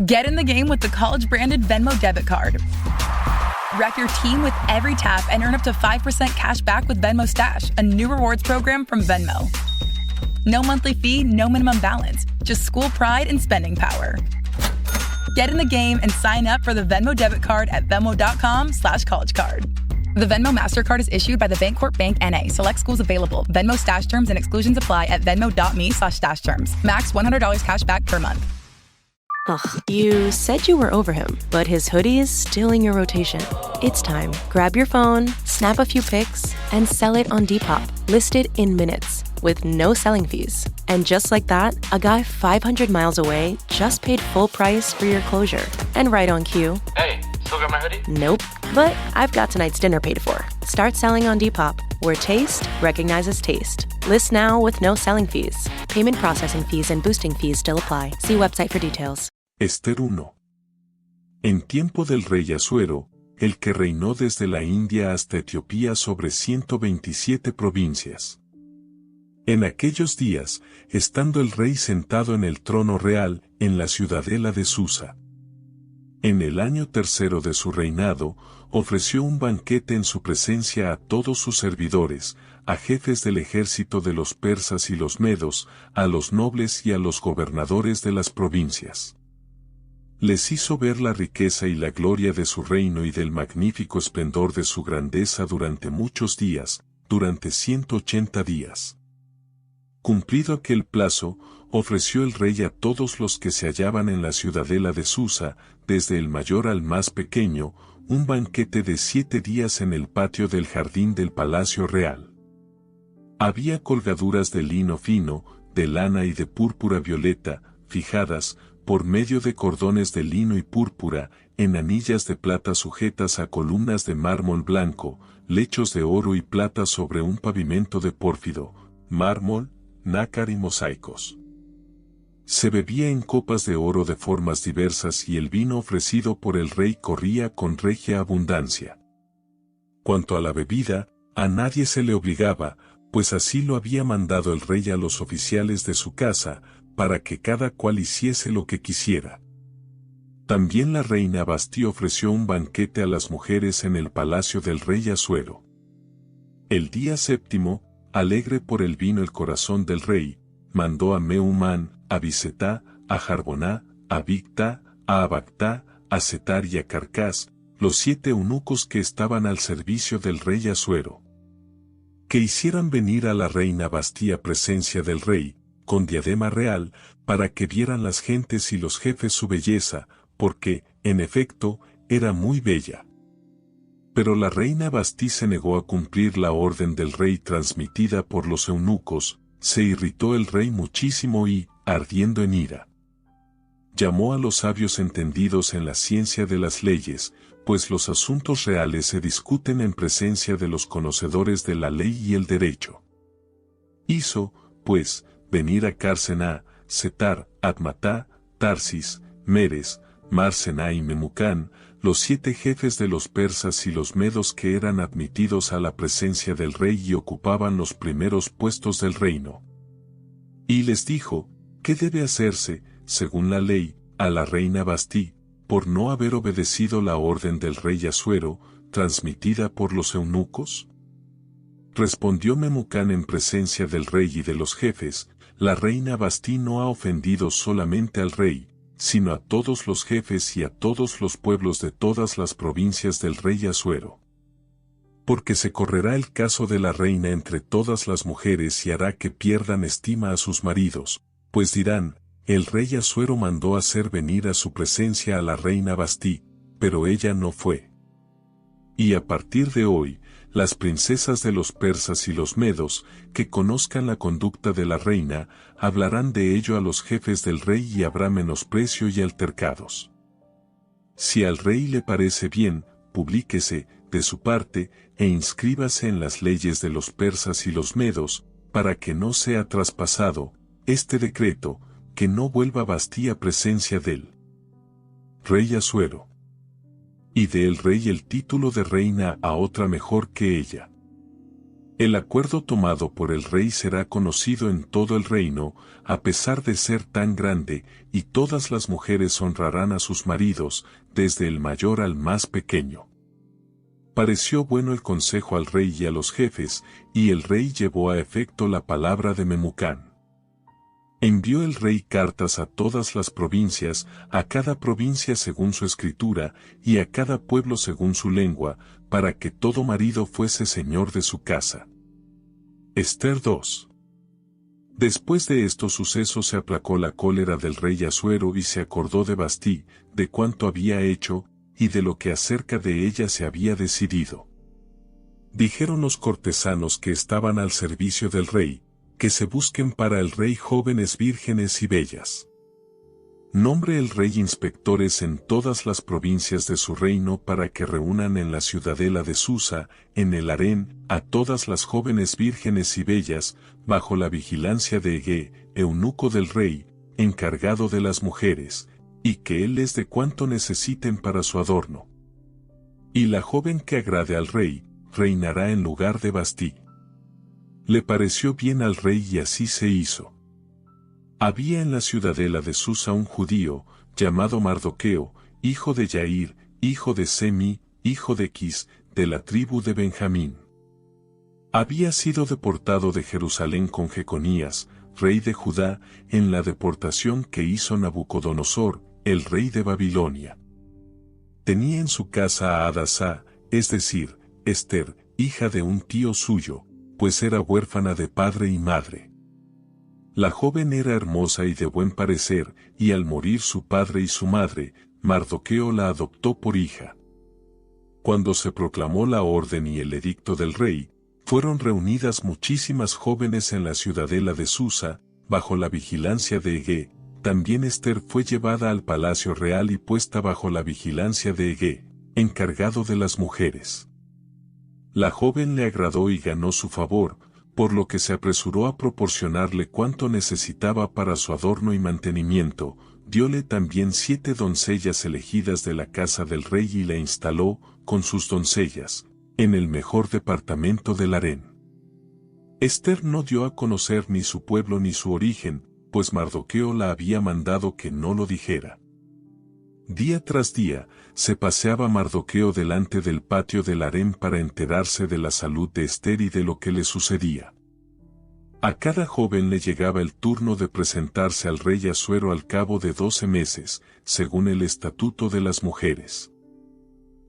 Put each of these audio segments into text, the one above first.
Get in the game with the college-branded Venmo debit card. Wreck your team with every tap and earn up to 5% cash back with Venmo Stash, a new rewards program from Venmo. No monthly fee, no minimum balance, just school pride and spending power. Get in the game and sign up for the Venmo debit card at venmo.com/collegecard. The Venmo MasterCard is issued by the Bancorp Bank N.A. Select schools available. Venmo Stash terms and exclusions apply at venmo.me/stash terms. Max $100 cash back per month. Ugh, you said you were over him, but his hoodie is still in your rotation. It's time. Grab your phone, snap a few pics, and sell it on Depop. Listed in minutes, with no selling fees. And just like that, a guy 500 miles away just paid full price for your closure. And right on cue. Hey, still got my hoodie? Nope, but I've got tonight's dinner paid for. Start selling on Depop, where taste recognizes taste. List now with no selling fees. Payment processing fees and boosting fees still apply. See website for details. Ester 1. En tiempo del rey Asuero, el que reinó desde la India hasta Etiopía sobre 127 provincias. En aquellos días, estando el rey sentado en el trono real, en la ciudadela de Susa. En el año tercero de su reinado, ofreció un banquete en su presencia a todos sus servidores, a jefes del ejército de los persas y los medos, a los nobles y a los gobernadores de las provincias. Les hizo ver la riqueza y la gloria de su reino y del magnífico esplendor de su grandeza durante muchos días, durante 180 días. Cumplido aquel plazo, ofreció el rey a todos los que se hallaban en la ciudadela de Susa, desde el mayor al más pequeño, un banquete de 7 días en el patio del jardín del palacio real. Había colgaduras de lino fino, de lana y de púrpura violeta, fijadas, por medio de cordones de lino y púrpura, en anillas de plata sujetas a columnas de mármol blanco, lechos de oro y plata sobre un pavimento de pórfido, mármol, nácar y mosaicos. Se bebía en copas de oro de formas diversas y el vino ofrecido por el rey corría con regia abundancia. Cuanto a la bebida, a nadie se le obligaba, pues así lo había mandado el rey a los oficiales de su casa, para que cada cual hiciese lo que quisiera. También la reina Basti ofreció un banquete a las mujeres en el palacio del rey Asuero. El día séptimo, alegre por el vino el corazón del rey, mandó a Meumán, a Bisetá, a Jarboná, a Bigtá, a Abactá, a Setar y a Carcás, los 7 eunucos que estaban al servicio del rey Asuero, que hicieran venir a la reina Basti a presencia del rey, con diadema real, para que vieran las gentes y los jefes su belleza, porque, en efecto, era muy bella. Pero la reina Basti se negó a cumplir la orden del rey transmitida por los eunucos, se irritó el rey muchísimo y, ardiendo en ira, llamó a los sabios entendidos en la ciencia de las leyes, pues los asuntos reales se discuten en presencia de los conocedores de la ley y el derecho. Hizo, pues, venir a Carcená, Setar, Admatá, Tarsis, Meres, Marcená y Memucán, los 7 jefes de los persas y los medos que eran admitidos a la presencia del rey y ocupaban los primeros puestos del reino. Y les dijo, ¿qué debe hacerse, según la ley, a la reina Basti, por no haber obedecido la orden del rey Asuero, transmitida por los eunucos? Respondió Memucán en presencia del rey y de los jefes, la reina Basti no ha ofendido solamente al rey, sino a todos los jefes y a todos los pueblos de todas las provincias del rey Asuero. Porque se correrá el caso de la reina entre todas las mujeres y hará que pierdan estima a sus maridos, pues dirán, el rey Asuero mandó hacer venir a su presencia a la reina Basti, pero ella no fue. Y a partir de hoy, las princesas de los persas y los medos, que conozcan la conducta de la reina, hablarán de ello a los jefes del rey y habrá menosprecio y altercados. Si al rey le parece bien, publíquese, de su parte, e inscríbase en las leyes de los persas y los medos, para que no sea traspasado, este decreto, que no vuelva Basti a presencia del rey Asuero, y dé el rey el título de reina a otra mejor que ella. El acuerdo tomado por el rey será conocido en todo el reino, a pesar de ser tan grande, y todas las mujeres honrarán a sus maridos, desde el mayor al más pequeño. Pareció bueno el consejo al rey y a los jefes, y el rey llevó a efecto la palabra de Memucán. Envió el rey cartas a todas las provincias, a cada provincia según su escritura, y a cada pueblo según su lengua, para que todo marido fuese señor de su casa. Ester 2. Después de estos sucesos se aplacó la cólera del rey Asuero y se acordó de Bastí, de cuanto había hecho, y de lo que acerca de ella se había decidido. Dijeron los cortesanos que estaban al servicio del rey, que se busquen para el rey jóvenes vírgenes y bellas. Nombre el rey inspectores en todas las provincias de su reino para que reúnan en la ciudadela de Susa, en el harén, a todas las jóvenes vírgenes y bellas, bajo la vigilancia de Ege, eunuco del rey, encargado de las mujeres, y que él les dé cuanto necesiten para su adorno. Y la joven que agrade al rey, reinará en lugar de Bastí. Le pareció bien al rey y así se hizo. Había en la ciudadela de Susa un judío, llamado Mardoqueo, hijo de Yair, hijo de Semi, hijo de Quis, de la tribu de Benjamín. Había sido deportado de Jerusalén con Jeconías, rey de Judá, en la deportación que hizo Nabucodonosor, el rey de Babilonia. Tenía en su casa a Hadasá, es decir, Ester, hija de un tío suyo, pues era huérfana de padre y madre. La joven era hermosa y de buen parecer, y al morir su padre y su madre, Mardoqueo la adoptó por hija. Cuando se proclamó la orden y el edicto del rey, fueron reunidas muchísimas jóvenes en la ciudadela de Susa, bajo la vigilancia de Ege. También Ester fue llevada al palacio real y puesta bajo la vigilancia de Ege, encargado de las mujeres. La joven le agradó y ganó su favor, por lo que se apresuró a proporcionarle cuanto necesitaba para su adorno y mantenimiento, diole también 7 doncellas elegidas de la casa del rey y la instaló, con sus doncellas, en el mejor departamento del harén. Ester no dio a conocer ni su pueblo ni su origen, pues Mardoqueo la había mandado que no lo dijera. Día tras día, se paseaba Mardoqueo delante del patio del harén para enterarse de la salud de Ester y de lo que le sucedía. A cada joven le llegaba el turno de presentarse al rey Asuero al cabo de 12 meses, según el estatuto de las mujeres.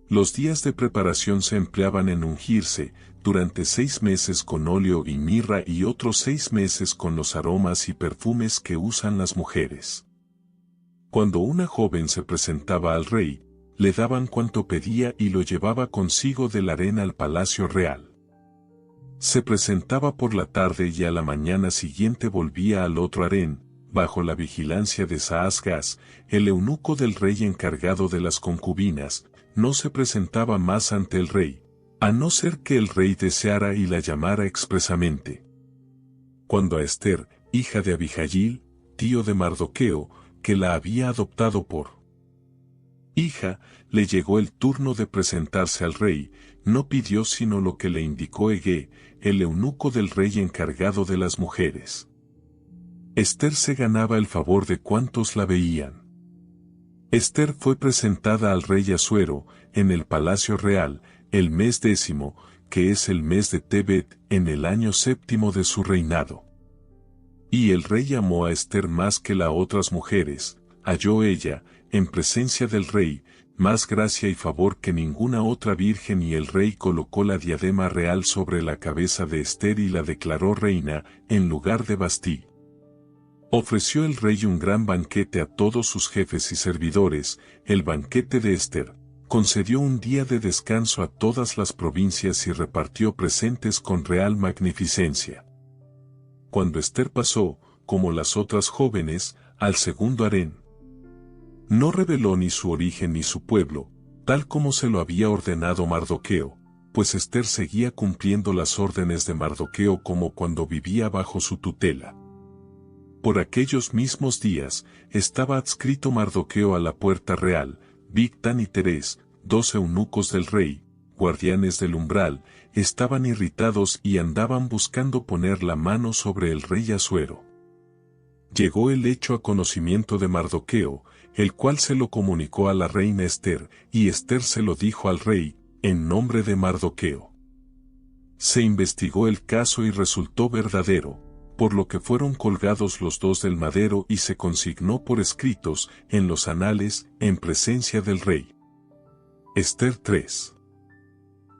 Los días de preparación se empleaban en ungirse, durante 6 meses con óleo y mirra y otros 6 meses con los aromas y perfumes que usan las mujeres. Cuando una joven se presentaba al rey, le daban cuanto pedía y lo llevaba consigo del harén al palacio real. Se presentaba por la tarde y a la mañana siguiente volvía al otro harén, bajo la vigilancia de Saasgaz, el eunuco del rey encargado de las concubinas. No se presentaba más ante el rey, a no ser que el rey deseara y la llamara expresamente. Cuando a Ester, hija de Abihail, tío de Mardoqueo, que la había adoptado por hija, le llegó el turno de presentarse al rey, no pidió sino lo que le indicó Ege, el eunuco del rey encargado de las mujeres. Ester se ganaba el favor de cuantos la veían. Ester fue presentada al rey Asuero, en el palacio real, el mes 10, que es el mes de Tebet, en el año 7 de su reinado. Y el rey amó a Ester más que las otras mujeres, halló ella, en presencia del rey, más gracia y favor que ninguna otra virgen y el rey colocó la diadema real sobre la cabeza de Ester y la declaró reina, en lugar de Bastí. Ofreció el rey un gran banquete a todos sus jefes y servidores, el banquete de Ester. Concedió un día de descanso a todas las provincias y repartió presentes con real magnificencia. Cuando Ester pasó, como las otras jóvenes, al segundo harén, no reveló ni su origen ni su pueblo, tal como se lo había ordenado Mardoqueo, pues Ester seguía cumpliendo las órdenes de Mardoqueo como cuando vivía bajo su tutela. Por aquellos mismos días, estaba adscrito Mardoqueo a la puerta real, Bigtán y Teres, 2 eunucos del rey, guardianes del umbral, estaban irritados y andaban buscando poner la mano sobre el rey Asuero. Llegó el hecho a conocimiento de Mardoqueo, el cual se lo comunicó a la reina Ester, y Ester se lo dijo al rey, en nombre de Mardoqueo. Se investigó el caso y resultó verdadero, por lo que fueron colgados los dos del madero y se consignó por escritos en los anales en presencia del rey. Ester 3.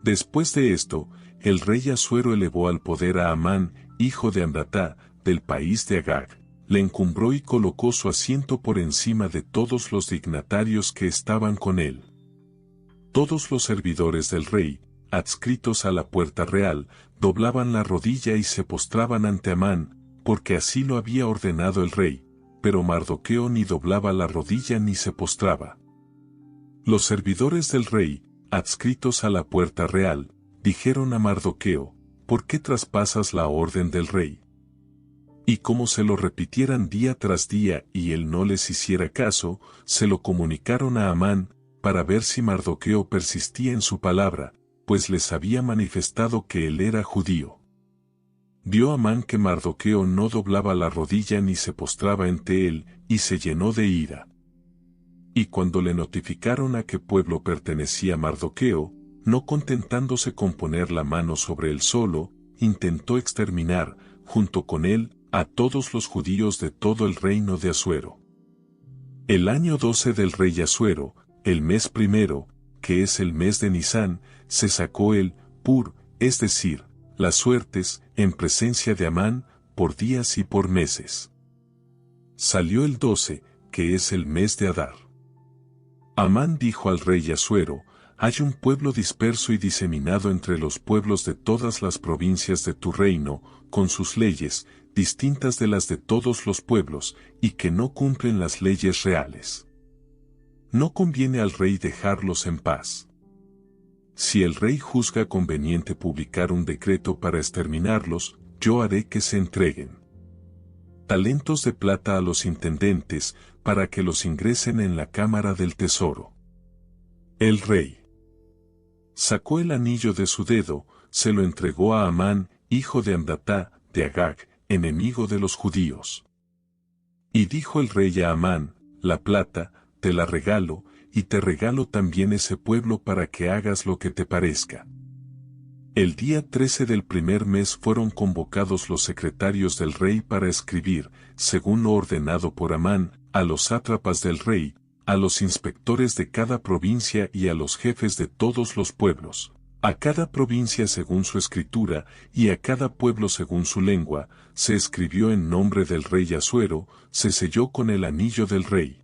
Después de esto, el rey Asuero elevó al poder a Amán, hijo de Amdatá, del país de Agag, le encumbró y colocó su asiento por encima de todos los dignatarios que estaban con él. Todos los servidores del rey, adscritos a la puerta real, doblaban la rodilla y se postraban ante Amán, porque así lo había ordenado el rey, pero Mardoqueo ni doblaba la rodilla ni se postraba. Los servidores del rey, adscritos a la puerta real, dijeron a Mardoqueo, ¿por qué traspasas la orden del rey? Y como se lo repitieran día tras día y él no les hiciera caso, se lo comunicaron a Amán, para ver si Mardoqueo persistía en su palabra, pues les había manifestado que él era judío. Vio Amán que Mardoqueo no doblaba la rodilla ni se postraba ante él, y se llenó de ira. Y cuando le notificaron a qué pueblo pertenecía Mardoqueo, no contentándose con poner la mano sobre él solo, intentó exterminar, junto con él, a todos los judíos de todo el reino de Asuero. El año 12 del rey Asuero, el mes primero, que es el mes de Nisán, se sacó el Pur, es decir, las suertes, en presencia de Amán, por días y por meses. Salió el 12, que es el mes de Adar. Amán dijo al rey Asuero, hay un pueblo disperso y diseminado entre los pueblos de todas las provincias de tu reino, con sus leyes, distintas de las de todos los pueblos, y que no cumplen las leyes reales. No conviene al rey dejarlos en paz. Si el rey juzga conveniente publicar un decreto para exterminarlos, yo haré que se entreguen talentos de plata a los intendentes, para que los ingresen en la cámara del tesoro. El rey sacó el anillo de su dedo, se lo entregó a Amán, hijo de Amdatá, de Agag, enemigo de los judíos. Y dijo el rey a Amán, la plata, te la regalo, y te regalo también ese pueblo para que hagas lo que te parezca. El día 13 del primer mes fueron convocados los secretarios del rey para escribir, según lo ordenado por Amán, a los sátrapas del rey, a los inspectores de cada provincia y a los jefes de todos los pueblos, a cada provincia según su escritura y a cada pueblo según su lengua, se escribió en nombre del rey Asuero, se selló con el anillo del rey.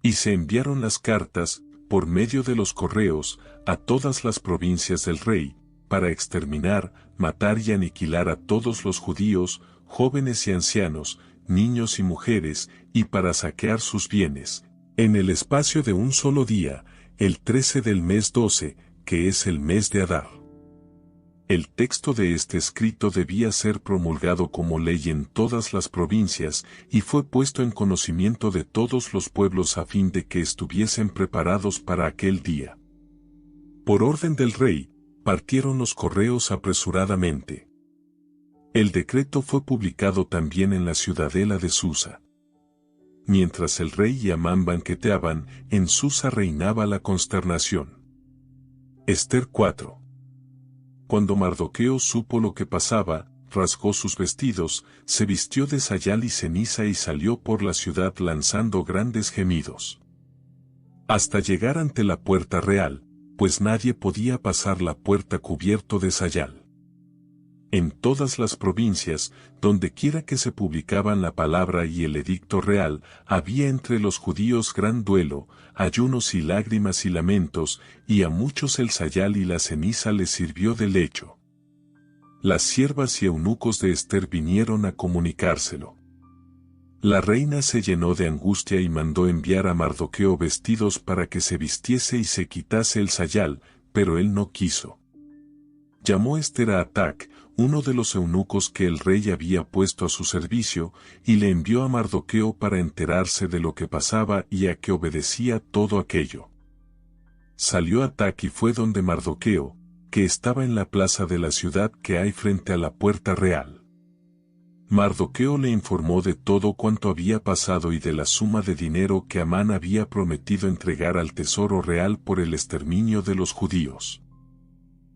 Y se enviaron las cartas, por medio de los correos, a todas las provincias del rey, para exterminar, matar y aniquilar a todos los judíos, jóvenes y ancianos, niños y mujeres, y para saquear sus bienes, en el espacio de un solo día, el 13 del mes 12, que es el mes de Adar. El texto de este escrito debía ser promulgado como ley en todas las provincias, y fue puesto en conocimiento de todos los pueblos a fin de que estuviesen preparados para aquel día. Por orden del rey, partieron los correos apresuradamente. El decreto fue publicado también en la ciudadela de Susa. Mientras el rey y Amán banqueteaban, en Susa reinaba la consternación. Ester 4. Cuando Mardoqueo supo lo que pasaba, rasgó sus vestidos, se vistió de sayal y ceniza y salió por la ciudad lanzando grandes gemidos. Hasta llegar ante la puerta real, pues nadie podía pasar la puerta cubierto de sayal. En todas las provincias, dondequiera que se publicaban la palabra y el edicto real, había entre los judíos gran duelo, ayunos y lágrimas y lamentos, y a muchos el sayal y la ceniza les sirvió de lecho. Las siervas y eunucos de Ester vinieron a comunicárselo. La reina se llenó de angustia y mandó enviar a Mardoqueo vestidos para que se vistiese y se quitase el sayal, pero él no quiso. Llamó Ester a Atac, uno de los eunucos que el rey había puesto a su servicio, y le envió a Mardoqueo para enterarse de lo que pasaba y a que obedecía todo aquello. salió Atac y fue donde Mardoqueo, que estaba en la plaza de la ciudad que hay frente a la puerta real. Mardoqueo le informó de todo cuanto había pasado y de la suma de dinero que Amán había prometido entregar al tesoro real por el exterminio de los judíos.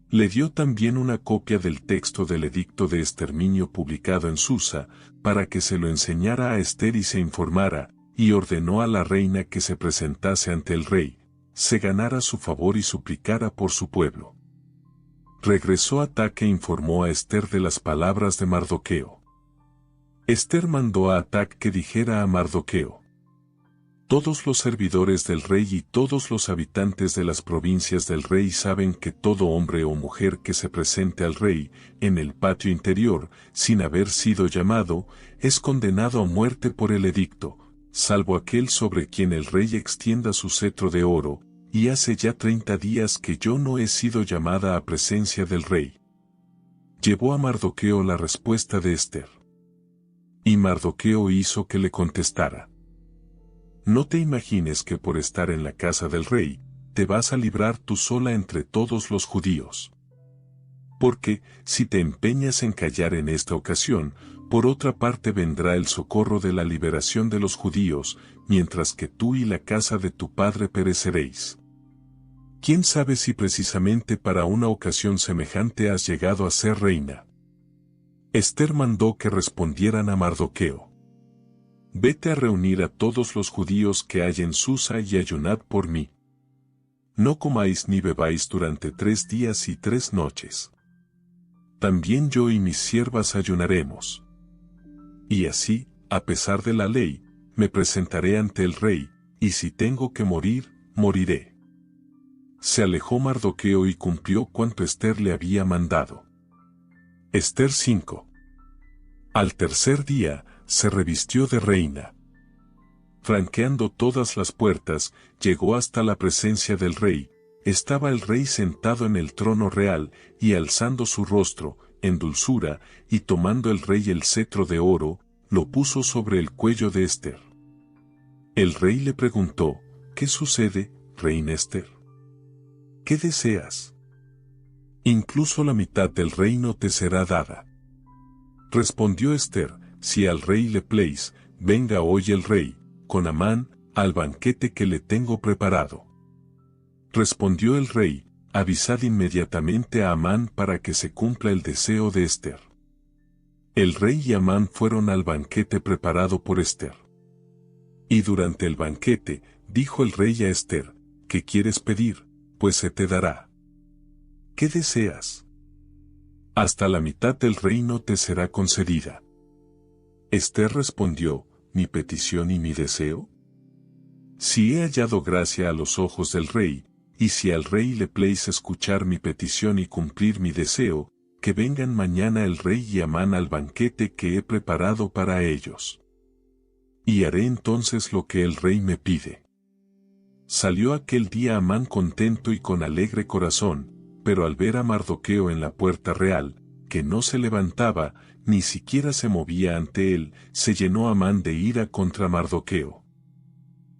Le dio también una copia del texto del edicto de exterminio publicado en Susa, para que se lo enseñara a Ester y se informara, y ordenó a la reina que se presentase ante el rey, se ganara su favor y suplicara por su pueblo. Regresó Atac e informó a Ester de las palabras de Mardoqueo. Ester mandó a Atac que dijera a Mardoqueo: todos los servidores del rey y todos los habitantes de las provincias del rey saben que todo hombre o mujer que se presente al rey, en el patio interior, sin haber sido llamado, es condenado a muerte por el edicto, salvo aquel sobre quien el rey extienda su cetro de oro, y hace ya 30 días que yo no he sido llamada a presencia del rey. Llevó a Mardoqueo la respuesta de Ester. Y Mardoqueo hizo que le contestara: no te imagines que por estar en la casa del rey, te vas a librar tú sola entre todos los judíos. Porque, si te empeñas en callar en esta ocasión, por otra parte vendrá el socorro de la liberación de los judíos, mientras que tú y la casa de tu padre pereceréis. ¿Quién sabe si precisamente para una ocasión semejante has llegado a ser reina? Ester mandó que respondieran a Mardoqueo: vete a reunir a todos los judíos que hay en Susa y ayunad por mí. No comáis ni bebáis durante 3 días y 3 noches. También yo y mis siervas ayunaremos. Y así, a pesar de la ley, me presentaré ante el rey, y si tengo que morir, moriré. Se alejó Mardoqueo y cumplió cuanto Ester le había mandado. Ester 5. Al tercer día, se revistió de reina. Franqueando todas las puertas, llegó hasta la presencia del rey. Estaba el rey sentado en el trono real, y alzando su rostro, en dulzura, y tomando el rey el cetro de oro, lo puso sobre el cuello de Ester. El rey le preguntó: ¿qué sucede, reina Ester? ¿Qué deseas? Incluso la mitad del reino te será dada. Respondió Ester: si al rey le place, venga hoy el rey, con Amán, al banquete que le tengo preparado. Respondió el rey: avisad inmediatamente a Amán para que se cumpla el deseo de Ester. El rey y Amán fueron al banquete preparado por Ester. Y durante el banquete, dijo el rey a Ester: ¿qué quieres pedir? Pues se te dará. ¿Qué deseas? Hasta la mitad del reino te será concedida. Ester respondió: ¿mi petición y mi deseo? Si he hallado gracia a los ojos del rey, y si al rey le place escuchar mi petición y cumplir mi deseo, que vengan mañana el rey y Amán al banquete que he preparado para ellos. Y haré entonces lo que el rey me pide. Salió aquel día Amán contento y con alegre corazón, pero al ver a Mardoqueo en la puerta real, que no se levantaba, ni siquiera se movía ante él, se llenó Amán de ira contra Mardoqueo.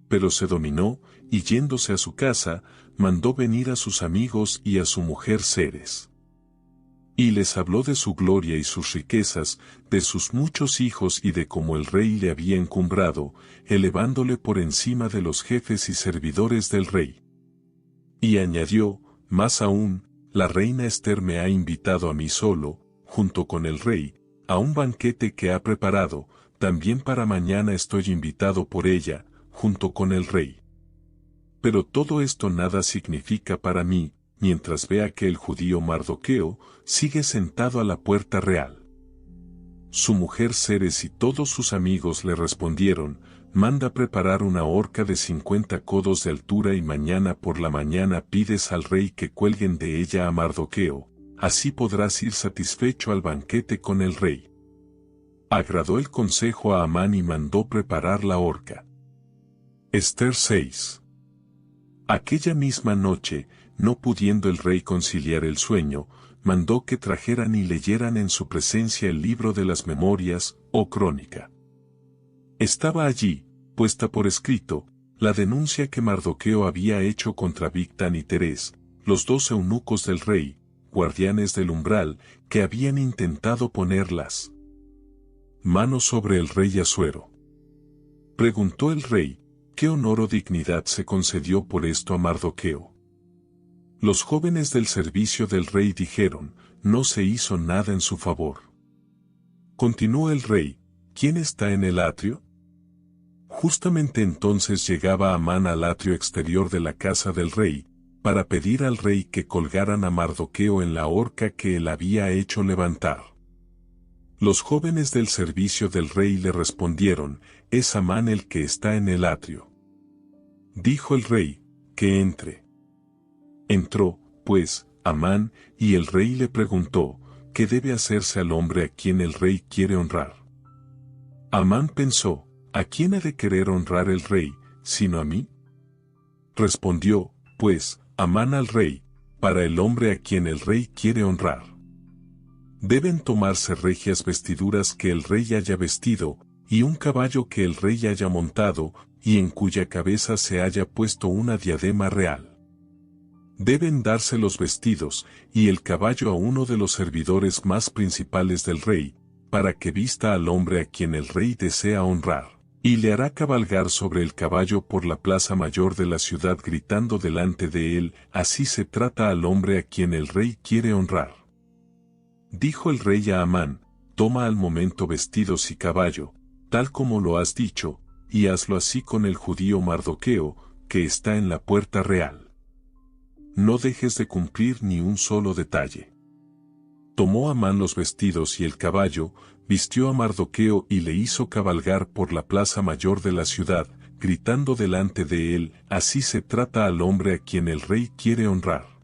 Pero se dominó, y yéndose a su casa, mandó venir a sus amigos y a su mujer Zeres. Y les habló de su gloria y sus riquezas, de sus muchos hijos y de cómo el rey le había encumbrado, elevándole por encima de los jefes y servidores del rey. Y añadió: más aún, la reina Ester me ha invitado a mí solo, junto con el rey, a un banquete que ha preparado, también para mañana estoy invitado por ella, junto con el rey. Pero todo esto nada significa para mí, mientras vea que el judío Mardoqueo sigue sentado a la puerta real. Su mujer Zeres y todos sus amigos le respondieron: manda preparar una horca de 50 codos de altura y mañana por la mañana pides al rey que cuelguen de ella a Mardoqueo, así podrás ir satisfecho al banquete con el rey. Agradó el consejo a Amán y mandó preparar la horca. Ester 6. Aquella misma noche, no pudiendo el rey conciliar el sueño, mandó que trajeran y leyeran en su presencia el libro de las memorias, o crónica. Estaba allí, puesta por escrito, la denuncia que Mardoqueo había hecho contra Bigtán y Teres, los dos eunucos del rey, guardianes del umbral, que habían intentado poner las manos sobre el rey Asuero. Preguntó el rey, ¿qué honor o dignidad se concedió por esto a Mardoqueo? Los jóvenes del servicio del rey dijeron, no se hizo nada en su favor. Continuó el rey, ¿quién está en el atrio? Justamente entonces llegaba Amán al atrio exterior de la casa del rey, para pedir al rey que colgaran a Mardoqueo en la horca que él había hecho levantar. Los jóvenes del servicio del rey le respondieron, es Amán el que está en el atrio. Dijo el rey, que entre. Entró, pues, Amán, y el rey le preguntó, ¿qué debe hacerse al hombre a quien el rey quiere honrar? Amán pensó, ¿a quién ha de querer honrar el rey, sino a mí? Respondió, pues, Amán al rey, para el hombre a quien el rey quiere honrar. Deben tomarse regias vestiduras que el rey haya vestido, y un caballo que el rey haya montado, y en cuya cabeza se haya puesto una diadema real. Deben darse los vestidos, y el caballo a uno de los servidores más principales del rey, para que vista al hombre a quien el rey desea honrar, y le hará cabalgar sobre el caballo por la plaza mayor de la ciudad gritando delante de él, así se trata al hombre a quien el rey quiere honrar. Dijo el rey a Amán, toma al momento vestidos y caballo, tal como lo has dicho, y hazlo así con el judío Mardoqueo, que está en la puerta real. No dejes de cumplir ni un solo detalle. Tomó Amán los vestidos y el caballo, vistió a Mardoqueo y le hizo cabalgar por la plaza mayor de la ciudad, gritando delante de él, así se trata al hombre a quien el rey quiere honrar.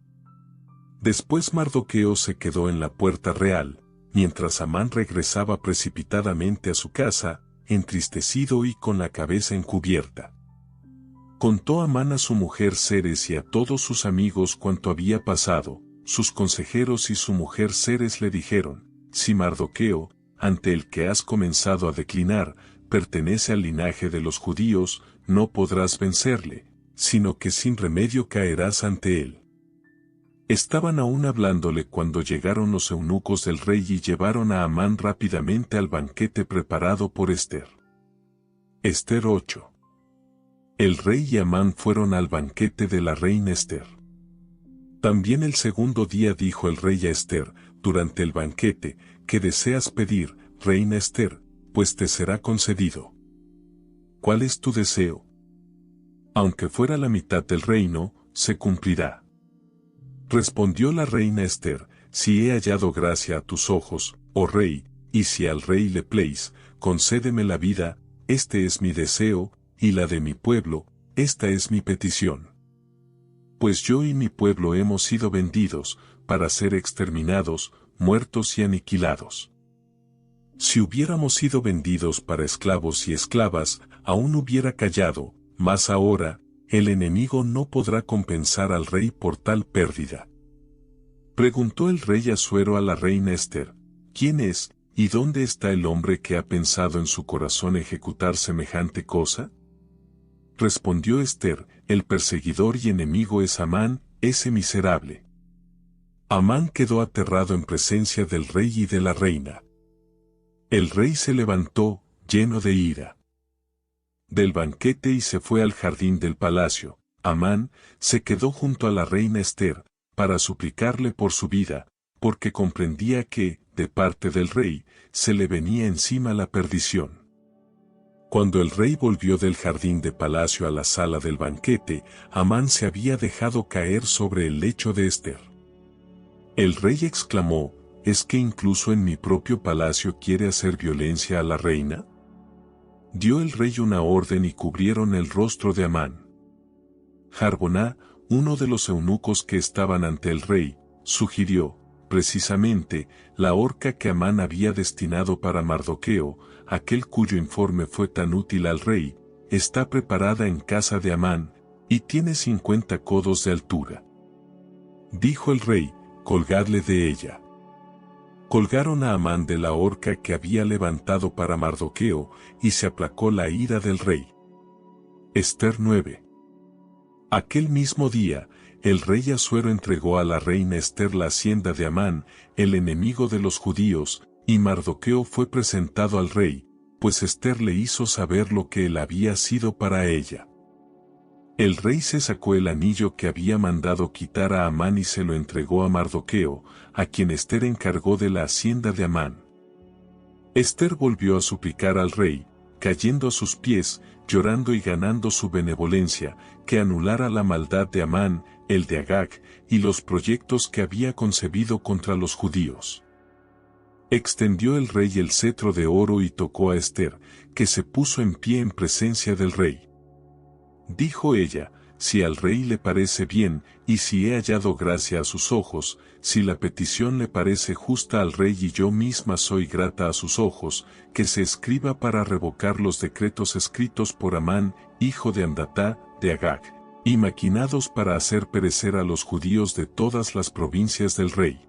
Después Mardoqueo se quedó en la puerta real, mientras Amán regresaba precipitadamente a su casa, entristecido y con la cabeza encubierta. Contó Amán a su mujer Zeres y a todos sus amigos cuanto había pasado. Sus consejeros y su mujer Zeres le dijeron, si Mardoqueo, ante el que has comenzado a declinar, pertenece al linaje de los judíos, no podrás vencerle, sino que sin remedio caerás ante él. Estaban aún hablándole cuando llegaron los eunucos del rey y llevaron a Amán rápidamente al banquete preparado por Ester. Ester 8. El rey y Amán fueron al banquete de la reina Ester. También el segundo día dijo el rey a Ester, durante el banquete, ¿qué deseas pedir, reina Ester? Pues te será concedido. ¿Cuál es tu deseo? Aunque fuera la mitad del reino, se cumplirá. Respondió la reina Ester, si he hallado gracia a tus ojos, oh rey, y si al rey le place, concédeme la vida, este es mi deseo, y la de mi pueblo, esta es mi petición. Pues yo y mi pueblo hemos sido vendidos, para ser exterminados, muertos y aniquilados. Si hubiéramos sido vendidos para esclavos y esclavas, aún hubiera callado, mas ahora, el enemigo no podrá compensar al rey por tal pérdida. Preguntó el rey Asuero a la reina Ester, ¿quién es, y dónde está el hombre que ha pensado en su corazón ejecutar semejante cosa? Respondió Ester, el perseguidor y enemigo es Amán, ese miserable. Amán quedó aterrado en presencia del rey y de la reina. El rey se levantó, lleno de ira, del banquete y se fue al jardín del palacio. Amán se quedó junto a la reina Ester, para suplicarle por su vida, porque comprendía que, de parte del rey, se le venía encima la perdición. Cuando el rey volvió del jardín de palacio a la sala del banquete, Amán se había dejado caer sobre el lecho de Ester. El rey exclamó, ¿es que incluso en mi propio palacio quiere hacer violencia a la reina? Dio el rey una orden y cubrieron el rostro de Amán. Jarboná, uno de los eunucos que estaban ante el rey, sugirió, precisamente, la horca que Amán había destinado para Mardoqueo, aquel cuyo informe fue tan útil al rey, está preparada en casa de Amán, y tiene 50 codos de altura. Dijo el rey, colgadle de ella. Colgaron a Amán de la horca que había levantado para Mardoqueo, y se aplacó la ira del rey. Ester 9. Aquel mismo día, el rey Asuero entregó a la reina Ester la hacienda de Amán, el enemigo de los judíos, y Mardoqueo fue presentado al rey, pues Ester le hizo saber lo que él había sido para ella. El rey se sacó el anillo que había mandado quitar a Amán y se lo entregó a Mardoqueo, a quien Ester encargó de la hacienda de Amán. Ester volvió a suplicar al rey, cayendo a sus pies, llorando y ganando su benevolencia, que anulara la maldad de Amán, el de Agag, y los proyectos que había concebido contra los judíos. Extendió el rey el cetro de oro y tocó a Ester, que se puso en pie en presencia del rey. Dijo ella, si al rey le parece bien, y si he hallado gracia a sus ojos, si la petición le parece justa al rey y yo misma soy grata a sus ojos, que se escriba para revocar los decretos escritos por Amán, hijo de Amdatá, de Agag, y maquinados para hacer perecer a los judíos de todas las provincias del rey.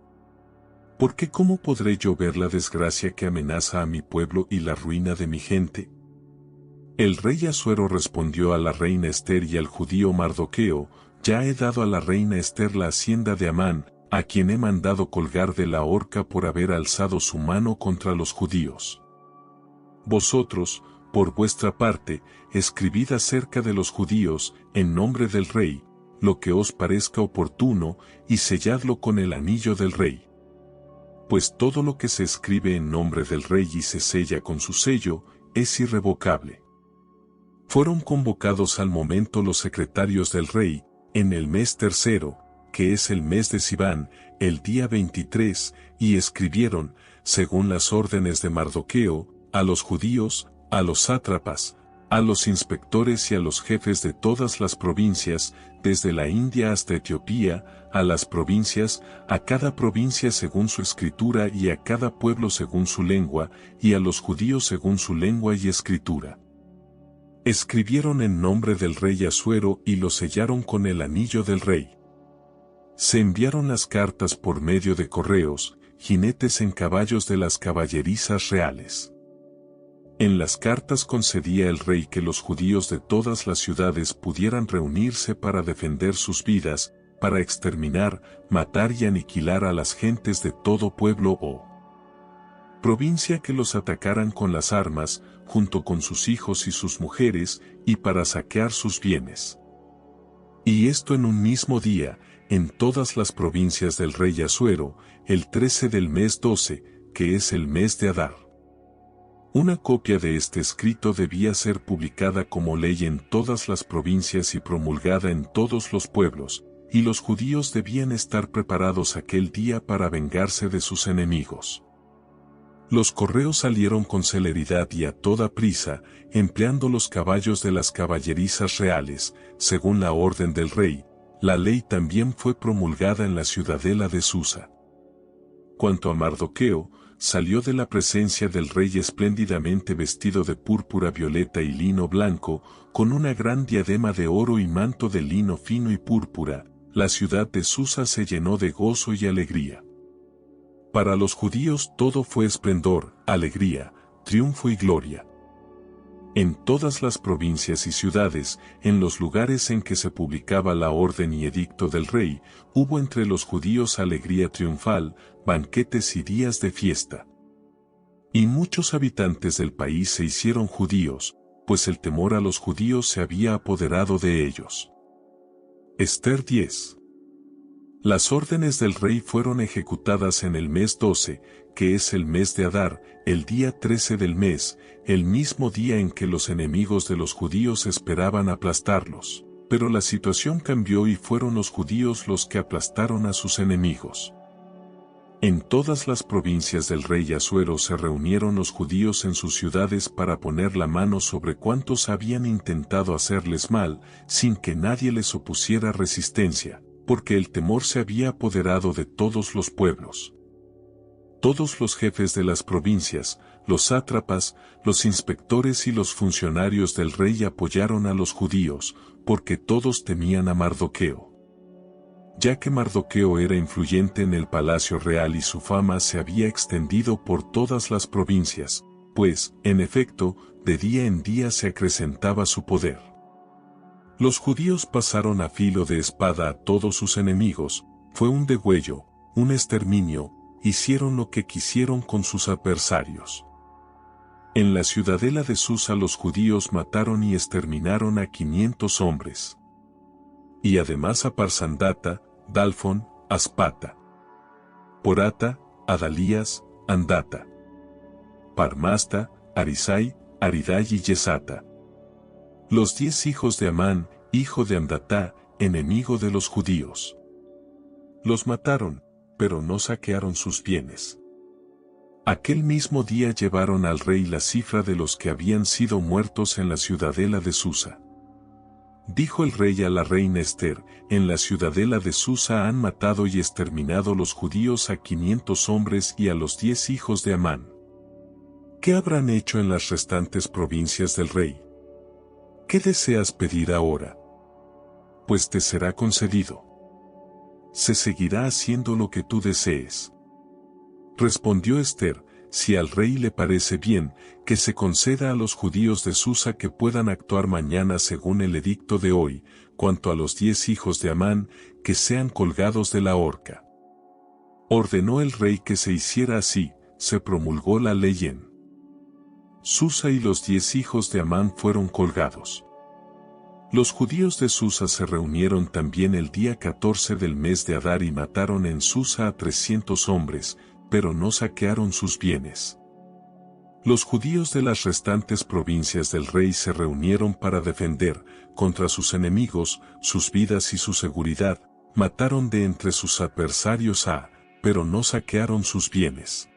Porque ¿cómo podré yo ver la desgracia que amenaza a mi pueblo y la ruina de mi gente? El rey Asuero respondió a la reina Ester y al judío Mardoqueo, ya he dado a la reina Ester la hacienda de Amán, a quien he mandado colgar de la horca por haber alzado su mano contra los judíos. Vosotros, por vuestra parte, escribid acerca de los judíos, en nombre del rey, lo que os parezca oportuno, y selladlo con el anillo del rey. Pues todo lo que se escribe en nombre del rey y se sella con su sello, es irrevocable. Fueron convocados al momento los secretarios del rey, en el mes tercero, que es el mes de Siván, el día 23, y escribieron, según las órdenes de Mardoqueo, a los judíos, a los sátrapas, a los inspectores y a los jefes de todas las provincias, desde la India hasta Etiopía, a las provincias, a cada provincia según su escritura y a cada pueblo según su lengua, y a los judíos según su lengua y escritura. Escribieron en nombre del rey Asuero y lo sellaron con el anillo del rey. Se enviaron las cartas por medio de correos, jinetes en caballos de las caballerizas reales. En las cartas concedía el rey que los judíos de todas las ciudades pudieran reunirse para defender sus vidas, para exterminar, matar y aniquilar a las gentes de todo pueblo o provincia que los atacaran con las armas, junto con sus hijos y sus mujeres, y para saquear sus bienes. Y esto en un mismo día, en todas las provincias del rey Asuero, el 13 del mes 12, que es el mes de Adar. Una copia de este escrito debía ser publicada como ley en todas las provincias y promulgada en todos los pueblos, y los judíos debían estar preparados aquel día para vengarse de sus enemigos. Los correos salieron con celeridad y a toda prisa, empleando los caballos de las caballerizas reales, según la orden del rey. La ley también fue promulgada en la ciudadela de Susa. Cuanto a Mardoqueo, salió de la presencia del rey espléndidamente vestido de púrpura violeta y lino blanco, con una gran diadema de oro y manto de lino fino y púrpura. La ciudad de Susa se llenó de gozo y alegría. Para los judíos todo fue esplendor, alegría, triunfo y gloria. En todas las provincias y ciudades, en los lugares en que se publicaba la orden y edicto del rey, hubo entre los judíos alegría triunfal, banquetes y días de fiesta. Y muchos habitantes del país se hicieron judíos, pues el temor a los judíos se había apoderado de ellos. Ester 10. Las órdenes del rey fueron ejecutadas en el mes 12, que es el mes de Adar, el día 13 del mes, el mismo día en que los enemigos de los judíos esperaban aplastarlos. Pero la situación cambió y fueron los judíos los que aplastaron a sus enemigos. En todas las provincias del rey Asuero se reunieron los judíos en sus ciudades para poner la mano sobre cuantos habían intentado hacerles mal, sin que nadie les opusiera resistencia, porque el temor se había apoderado de todos los pueblos. Todos los jefes de las provincias, los sátrapas, los inspectores y los funcionarios del rey apoyaron a los judíos, porque todos temían a Mardoqueo. Ya que Mardoqueo era influyente en el palacio real y su fama se había extendido por todas las provincias, pues, en efecto, de día en día se acrecentaba su poder. Los judíos pasaron a filo de espada a todos sus enemigos, fue un degüello, un exterminio, hicieron lo que quisieron con sus adversarios. En la ciudadela de Susa los judíos mataron y exterminaron a 500 hombres. Y además a Parsandata, Dalfón, Aspata, Porata, Adalías, Andata, Parmasta, Arisai, Aridai y Yesata. Los 10 hijos de Amán, hijo de Andatá, enemigo de los judíos. Los mataron, pero no saquearon sus bienes. Aquel mismo día llevaron al rey la cifra de los que habían sido muertos en la ciudadela de Susa. Dijo el rey a la reina Ester, en la ciudadela de Susa han matado y exterminado los judíos a 500 hombres y a los 10 hijos de Amán. ¿Qué habrán hecho en las restantes provincias del rey? ¿Qué deseas pedir ahora? Pues te será concedido. Se seguirá haciendo lo que tú desees. Respondió Ester, si al rey le parece bien, que se conceda a los judíos de Susa que puedan actuar mañana según el edicto de hoy, cuanto a los 10 hijos de Amán, que sean colgados de la horca. Ordenó el rey que se hiciera así, se promulgó la ley en Susa y los 10 hijos de Amán fueron colgados. Los judíos de Susa se reunieron también el día 14 del mes de Adar y mataron en Susa a 300 hombres, pero no saquearon sus bienes. Los judíos de las restantes provincias del rey se reunieron para defender, contra sus enemigos, sus vidas y su seguridad, mataron de entre sus adversarios pero no saquearon sus bienes.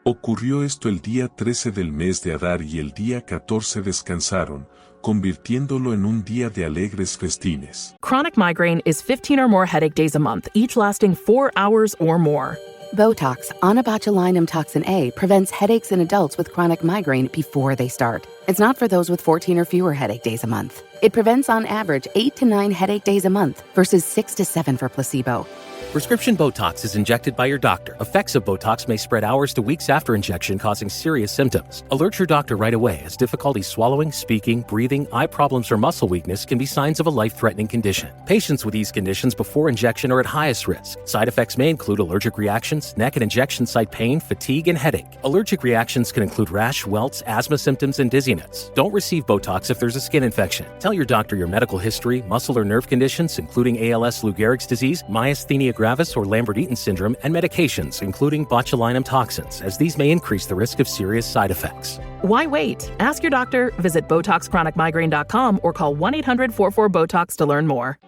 Ocurrió esto el día 13 del mes de Adar y el día 14 descansaron, convirtiéndolo en un día de alegres festines. Chronic migraine is 15 or more headache days a month, each lasting 4 hours or more. Botox, onabotulinum toxin A, prevents headaches in adults with chronic migraine before they start. It's not for those with 14 or fewer headache days a month. It prevents on average 8 to 9 headache days a month versus 6 to 7 for placebo. Prescription Botox is injected by your doctor. Effects of Botox may spread hours to weeks after injection, causing serious symptoms. Alert your doctor right away, as difficulty swallowing, speaking, breathing, eye problems, or muscle weakness can be signs of a life-threatening condition. Patients with these conditions before injection are at highest risk. Side effects may include allergic reactions, neck and injection site pain, fatigue, and headache. Allergic reactions can include rash, welts, asthma symptoms, and dizziness. Don't receive Botox if there's a skin infection. Tell your doctor your medical history, muscle or nerve conditions, including ALS, Lou Gehrig's disease, myasthenia gravis, or Lambert-Eaton syndrome, and medications, including botulinum toxins, as these may increase the risk of serious side effects. Why wait? Ask your doctor, visit BotoxChronicMigraine.com or call 1-800-44-BOTOX to learn more.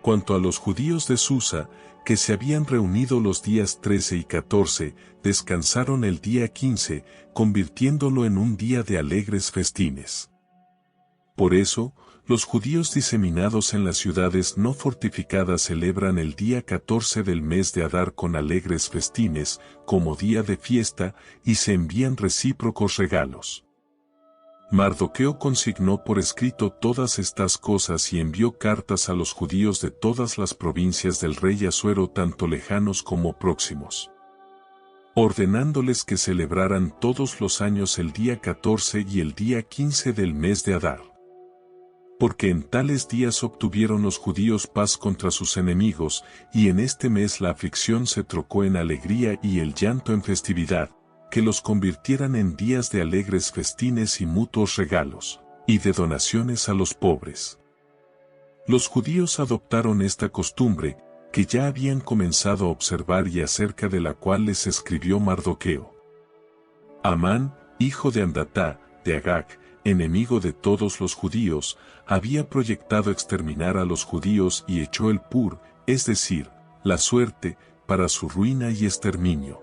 Cuanto a los judíos de Susa, que se habían reunido los días 13 y 14, descansaron el día 15, convirtiéndolo en un día de alegres festines. Por eso, los judíos diseminados en las ciudades no fortificadas celebran el día 14 del mes de Adar con alegres festines, como día de fiesta, y se envían recíprocos regalos. Mardoqueo consignó por escrito todas estas cosas y envió cartas a los judíos de todas las provincias del rey Asuero, tanto lejanos como próximos, ordenándoles que celebraran todos los años el día 14 y el día 15 del mes de Adar. Porque en tales días obtuvieron los judíos paz contra sus enemigos, y en este mes la aflicción se trocó en alegría y el llanto en festividad, que los convirtieran en días de alegres festines y mutuos regalos, y de donaciones a los pobres. Los judíos adoptaron esta costumbre, que ya habían comenzado a observar y acerca de la cual les escribió Mardoqueo. Amán, hijo de Andatá, de Agag, enemigo de todos los judíos, había proyectado exterminar a los judíos y echó el pur, es decir, la suerte, para su ruina y exterminio.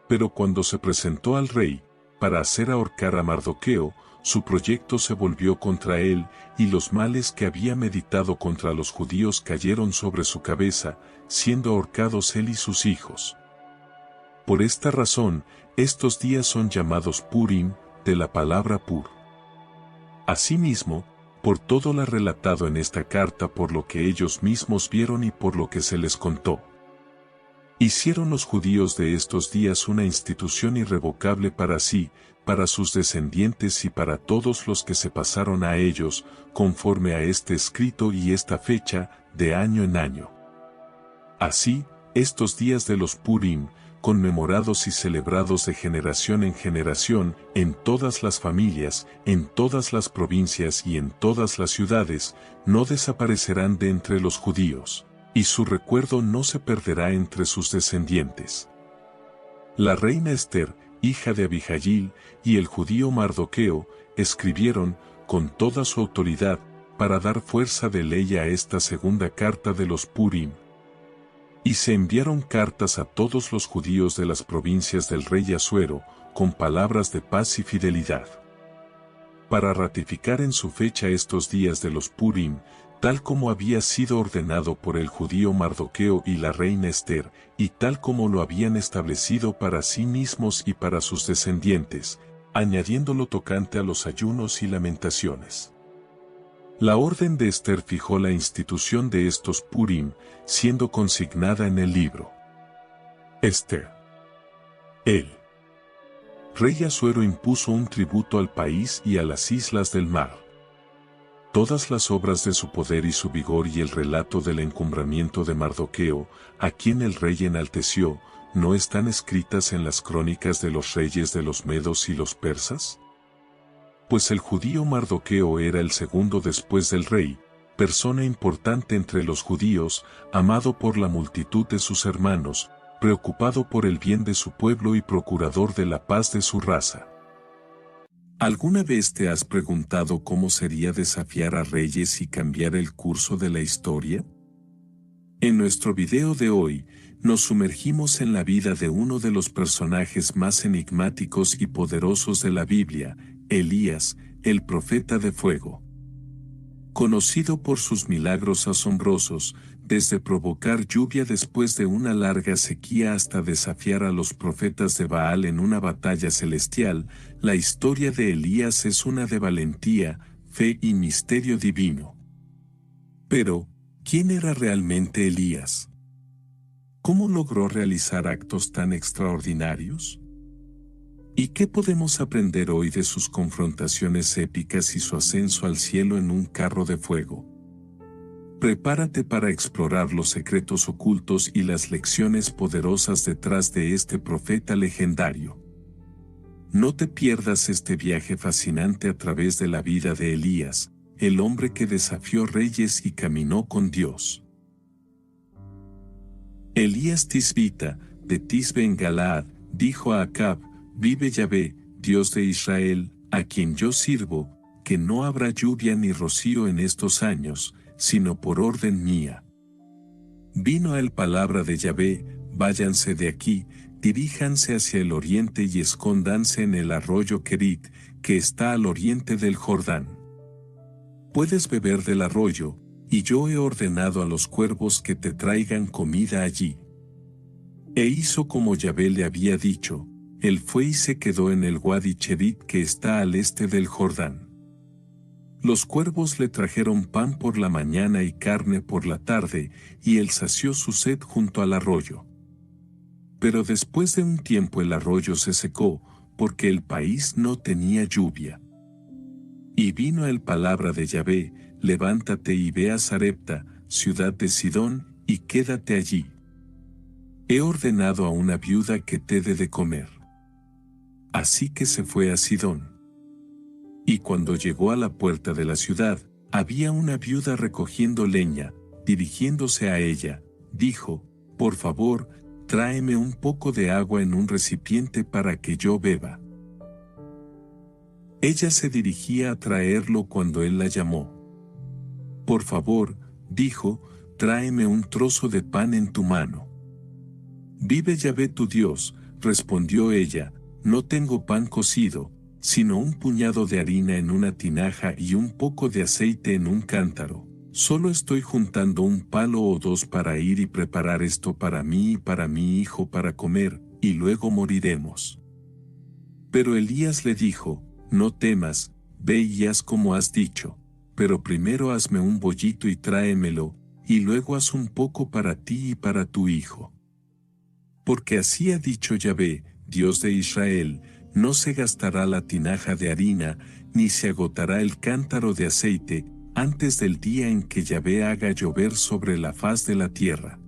Pero cuando se presentó al rey, para hacer ahorcar a Mardoqueo, su proyecto se volvió contra él, y los males que había meditado contra los judíos cayeron sobre su cabeza, siendo ahorcados él y sus hijos. Por esta razón, estos días son llamados Purim, de la palabra pur. Asimismo, por todo lo relatado en esta carta, por lo que ellos mismos vieron y por lo que se les contó, hicieron los judíos de estos días una institución irrevocable para sí, para sus descendientes y para todos los que se pasaron a ellos, conforme a este escrito y esta fecha, de año en año. Así, estos días de los Purim, conmemorados y celebrados de generación en generación, en todas las familias, en todas las provincias y en todas las ciudades, no desaparecerán de entre los judíos, y su recuerdo no se perderá entre sus descendientes. La reina Esther, hija de Abihail, y el judío Mardoqueo, escribieron, con toda su autoridad, para dar fuerza de ley a esta segunda carta de los Purim. Y se enviaron cartas a todos los judíos de las provincias del rey Asuero, con palabras de paz y fidelidad. Para ratificar en su fecha estos días de los Purim, tal como había sido ordenado por el judío Mardoqueo y la reina Esther, y tal como lo habían establecido para sí mismos y para sus descendientes, añadiendo lo tocante a los ayunos y lamentaciones. La orden de Esther fijó la institución de estos Purim, siendo consignada en el libro. Esther. El rey Asuero impuso un tributo al país y a las islas del mar. Todas las obras de su poder y su vigor y el relato del encumbramiento de Mardoqueo, a quien el rey enalteció, ¿no están escritas en las crónicas de los reyes de los medos y los persas? Pues el judío Mardoqueo era el segundo después del rey, persona importante entre los judíos, amado por la multitud de sus hermanos, preocupado por el bien de su pueblo y procurador de la paz de su raza. ¿Alguna vez te has preguntado cómo sería desafiar a reyes y cambiar el curso de la historia? En nuestro video de hoy, nos sumergimos en la vida de uno de los personajes más enigmáticos y poderosos de la Biblia, Elías, el profeta de fuego. Conocido por sus milagros asombrosos, desde provocar lluvia después de una larga sequía hasta desafiar a los profetas de Baal en una batalla celestial, la historia de Elías es una de valentía, fe y misterio divino. Pero, ¿quién era realmente Elías? ¿Cómo logró realizar actos tan extraordinarios? ¿Y qué podemos aprender hoy de sus confrontaciones épicas y su ascenso al cielo en un carro de fuego? Prepárate para explorar los secretos ocultos y las lecciones poderosas detrás de este profeta legendario. No te pierdas este viaje fascinante a través de la vida de Elías, el hombre que desafió reyes y caminó con Dios. Elías Tisbita, de Tisbe en Galaad, dijo a Acab: «Vive Yahvé, Dios de Israel, a quien yo sirvo, que no habrá lluvia ni rocío en estos años, sino por orden mía». Vino a él palabra de Yahvé: «Váyanse de aquí, diríjanse hacia el oriente y escóndanse en el arroyo Kerit, que está al oriente del Jordán. Puedes beber del arroyo, y yo he ordenado a los cuervos que te traigan comida allí». E hizo como Yahvé le había dicho. Él fue y se quedó en el Wadi Cherit que está al este del Jordán. Los cuervos le trajeron pan por la mañana y carne por la tarde, y él sació su sed junto al arroyo. Pero después de un tiempo el arroyo se secó, porque el país no tenía lluvia. Y vino a él palabra de Yahvé: «Levántate y ve a Sarepta, ciudad de Sidón, y quédate allí. He ordenado a una viuda que te dé de comer». Así que se fue a Sidón. Y cuando llegó a la puerta de la ciudad, había una viuda recogiendo leña. Dirigiéndose a ella, dijo: «Por favor, tráeme un poco de agua en un recipiente para que yo beba». Ella se dirigía a traerlo cuando él la llamó. «Por favor», dijo, «tráeme un trozo de pan en tu mano». «Vive Yahvé tu Dios», respondió ella, «no tengo pan cocido, sino un puñado de harina en una tinaja y un poco de aceite en un cántaro. Solo estoy juntando un palo o dos para ir y preparar esto para mí y para mi hijo para comer, y luego moriremos». Pero Elías le dijo: «No temas, ve y haz como has dicho, pero primero hazme un bollito y tráemelo, y luego haz un poco para ti y para tu hijo. Porque así ha dicho Yahvé, Dios de Israel: no se gastará la tinaja de harina, ni se agotará el cántaro de aceite, antes del día en que Yahvé haga llover sobre la faz de la tierra.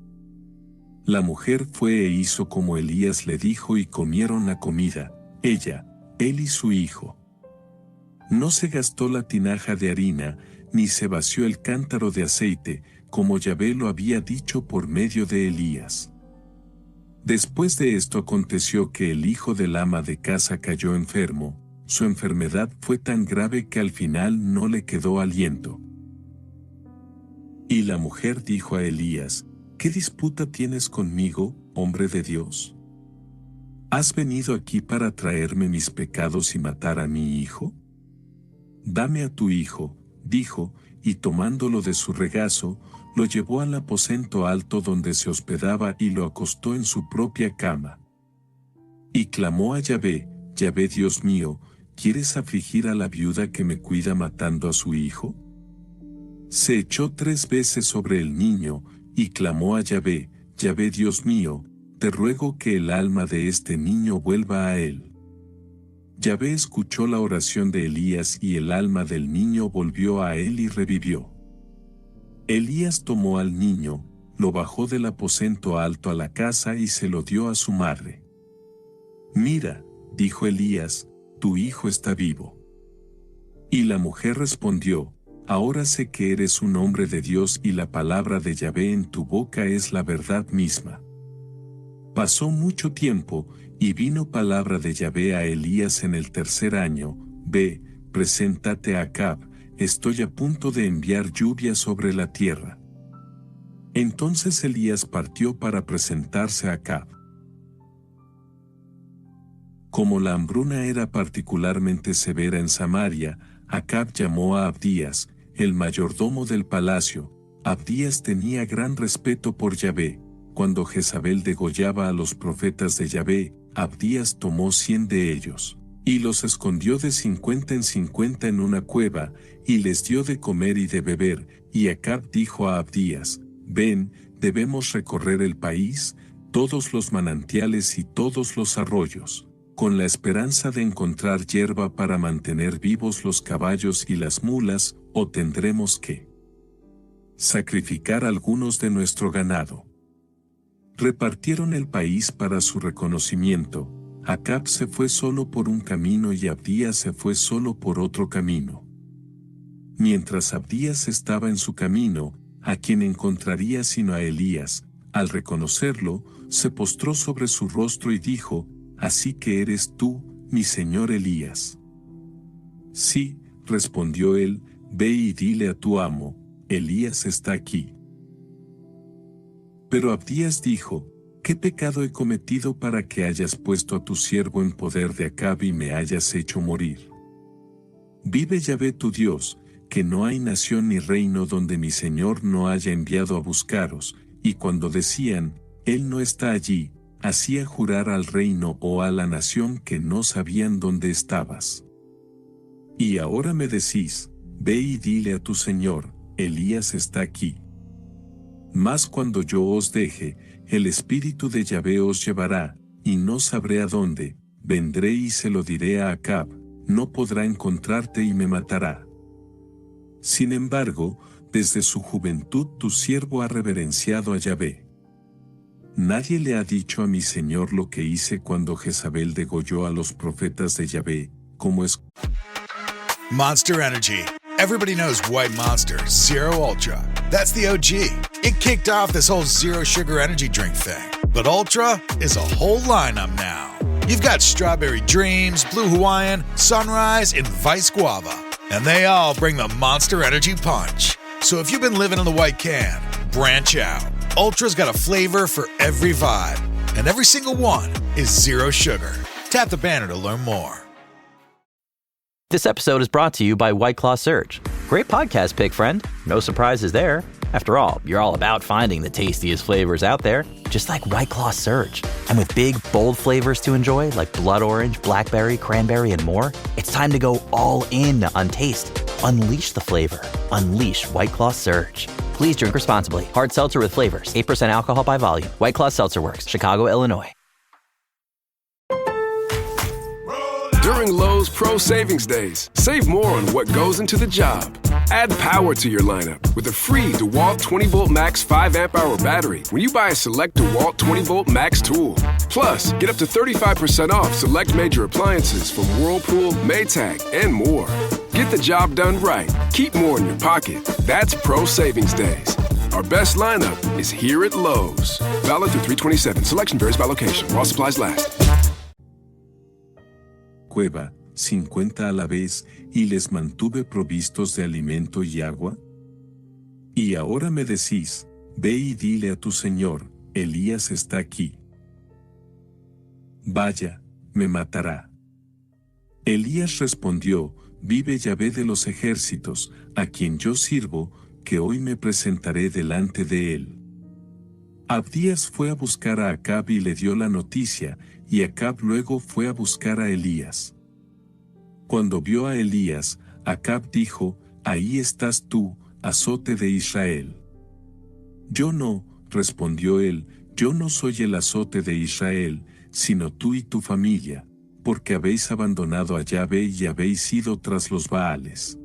La mujer fue e hizo como Elías le dijo y comieron la comida, ella, él y su hijo. No se gastó la tinaja de harina, ni se vació el cántaro de aceite, como Yahvé lo había dicho por medio de Elías. Después de esto aconteció que el hijo del ama de casa cayó enfermo, su enfermedad fue tan grave que al final no le quedó aliento. Y la mujer dijo a Elías, ¿qué disputa tienes conmigo, hombre de Dios? ¿Has venido aquí para traerme mis pecados y matar a mi hijo? Dame a tu hijo, dijo, y tomándolo de su regazo, lo llevó al aposento alto donde se hospedaba y lo acostó en su propia cama. Y clamó a Yahvé, Yahvé Dios mío, ¿quieres afligir a la viuda que me cuida matando a su hijo? Se echó 3 veces sobre el niño, y clamó a Yahvé, Yahvé Dios mío, te ruego que el alma de este niño vuelva a él. Yahvé escuchó la oración de Elías y el alma del niño volvió a él y revivió. Elías tomó al niño, lo bajó del aposento alto a la casa y se lo dio a su madre. Mira, dijo Elías, tu hijo está vivo. Y la mujer respondió, ahora sé que eres un hombre de Dios y la palabra de Yahvé en tu boca es la verdad misma. Pasó mucho tiempo, y vino palabra de Yahvé a Elías en el 3er año, ve, preséntate a Acab, estoy a punto de enviar lluvia sobre la tierra. Entonces Elías partió para presentarse a Acab. Como la hambruna era particularmente severa en Samaria, Acab llamó a Abdías, el mayordomo del palacio. Abdías tenía gran respeto por Yahvé. Cuando Jezabel degollaba a los profetas de Yahvé, Abdías tomó 100 de ellos, y los escondió de 50 en 50 en una cueva, y les dio de comer y de beber, y Acab dijo a Abdías, ven, debemos recorrer el país, todos los manantiales y todos los arroyos, con la esperanza de encontrar hierba para mantener vivos los caballos y las mulas, o tendremos que sacrificar algunos de nuestro ganado. Repartieron el país para su reconocimiento. Acab se fue solo por un camino y Abdías se fue solo por otro camino. Mientras Abdías estaba en su camino, ¿a quien encontraría sino a Elías? Al reconocerlo, se postró sobre su rostro y dijo, «Así que eres tú, mi señor Elías». «Sí», respondió él, «ve y dile a tu amo, Elías está aquí». Pero Abdías dijo, ¿qué pecado he cometido para que hayas puesto a tu siervo en poder de Acab y me hayas hecho morir? Vive Yahvé tu Dios, que no hay nación ni reino donde mi Señor no haya enviado a buscaros, y cuando decían, Él no está allí, hacía jurar al reino o a la nación que no sabían dónde estabas. Y ahora me decís, ve y dile a tu Señor, Elías está aquí. Mas cuando yo os deje, el Espíritu de Yahvé os llevará, y no sabré a dónde, vendré y se lo diré a Acab, no podrá encontrarte y me matará. Sin embargo, desde su juventud tu siervo ha reverenciado a Yahvé. Nadie le ha dicho a mi señor lo que hice cuando Jezabel degolló a los profetas de Yahvé, como es. Monster Energy. Everybody knows White Monster, Zero Ultra. That's the OG. It kicked off this whole zero sugar energy drink thing. But Ultra is a whole lineup now. You've got Strawberry Dreams, Blue Hawaiian, Sunrise, and Vice Guava. And they all bring the Monster Energy punch. So if you've been living in the white can, branch out. Ultra's got a flavor for every vibe. And every single one is zero sugar. Tap the banner to learn more. This episode is brought to you by White Claw Surge. Great podcast pick, friend. No surprises there. After all, you're all about finding the tastiest flavors out there, just like White Claw Surge. And with big, bold flavors to enjoy, like blood orange, blackberry, cranberry, and more, it's time to go all in on taste. Unleash the flavor. Unleash White Claw Surge. Please drink responsibly. Hard seltzer with flavors. 8% alcohol by volume. White Claw Seltzer Works. Chicago, Illinois. Lowe's Pro Savings Days. Save more on what goes into the job. Add power to your lineup with a free DeWalt 20-volt max 5 amp-hour battery when you buy a select DeWalt 20-volt max tool. Plus, get up to 35% off select major appliances from Whirlpool, Maytag, and more. Get the job done right. Keep more in your pocket. That's Pro Savings Days. Our best lineup is here at Lowe's. Valid through 3/27. Selection varies by location. While supplies last. Cueva, 50 a la vez, y les mantuve provistos de alimento y agua. Y ahora me decís, ve y dile a tu señor, Elías está aquí. Vaya, me matará. Elías respondió, vive Yahvé de los ejércitos, a quien yo sirvo, que hoy me presentaré delante de él. Abdías fue a buscar a Acab y le dio la noticia, y Acab luego fue a buscar a Elías. Cuando vio a Elías, Acab dijo, ahí estás tú, azote de Israel. Yo no, respondió él, yo no soy el azote de Israel, sino tú y tu familia, porque habéis abandonado a Yahvé y habéis ido tras los Baales.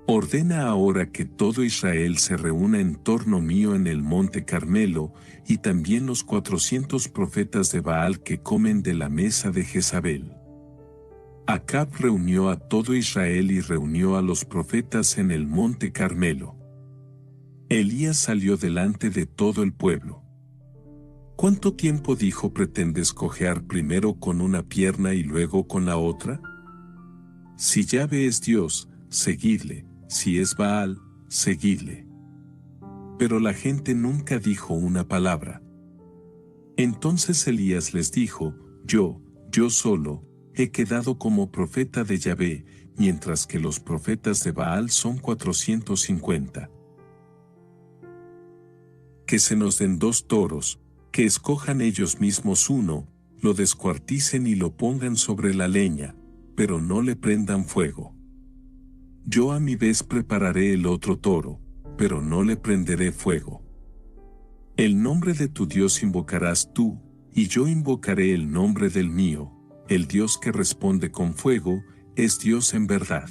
Ordena ahora que todo Israel se reúna en torno mío en el monte Carmelo, y también los 400 profetas de Baal que comen de la mesa de Jezabel. Acab reunió a todo Israel y reunió a los profetas en el monte Carmelo. Elías salió delante de todo el pueblo. ¿Cuánto tiempo, dijo, pretendes cojear primero con una pierna y luego con la otra? Si Yahvé es Dios, seguidle. Si es Baal, seguidle. Pero la gente nunca dijo una palabra. Entonces Elías les dijo, yo solo, he quedado como profeta de Yahvé, mientras que los profetas de Baal son 450. Que se nos den 2 toros, que escojan ellos mismos uno, lo descuarticen y lo pongan sobre la leña, pero no le prendan fuego. Yo a mi vez prepararé el otro toro, pero no le prenderé fuego. El nombre de tu Dios invocarás tú, y yo invocaré el nombre del mío. El Dios que responde con fuego, es Dios en verdad.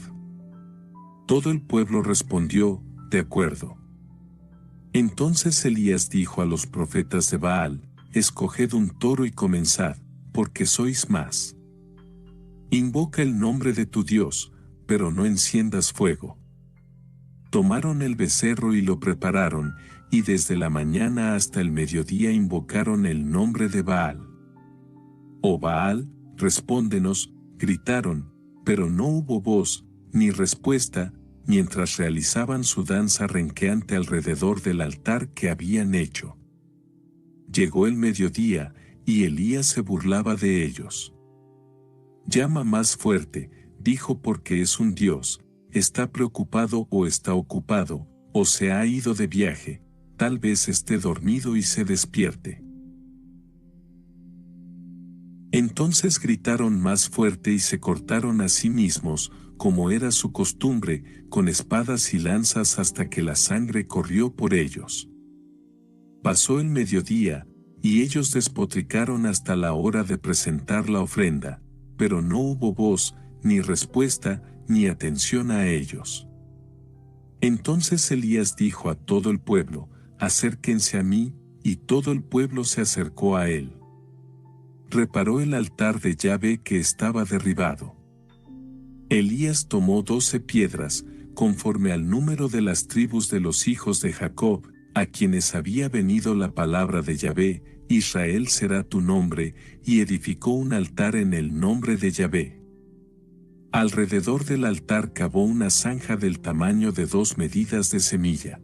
Todo el pueblo respondió, de acuerdo. Entonces Elías dijo a los profetas de Baal, escoged un toro y comenzad, porque sois más. Invoca el nombre de tu Dios, pero no enciendas fuego. Tomaron el becerro y lo prepararon, y desde la mañana hasta el mediodía invocaron el nombre de Baal. Oh Baal, respóndenos, gritaron, pero no hubo voz, ni respuesta, mientras realizaban su danza renqueante alrededor del altar que habían hecho. Llegó el mediodía, y Elías se burlaba de ellos. Llama más fuerte, dijo, porque es un Dios, está preocupado o está ocupado, o se ha ido de viaje, tal vez esté dormido y se despierte. Entonces gritaron más fuerte y se cortaron a sí mismos, como era su costumbre, con espadas y lanzas hasta que la sangre corrió por ellos. Pasó el mediodía, y ellos despotricaron hasta la hora de presentar la ofrenda, pero no hubo voz, ni respuesta, ni atención a ellos. Entonces Elías dijo a todo el pueblo, acérquense a mí, y todo el pueblo se acercó a él. Reparó el altar de Yahvé que estaba derribado. Elías tomó 12 piedras, conforme al número de las tribus de los hijos de Jacob, a quienes había venido la palabra de Yahvé, Israel será tu nombre, y edificó un altar en el nombre de Yahvé. Alrededor del altar cavó una zanja del tamaño de 2 medidas de semilla.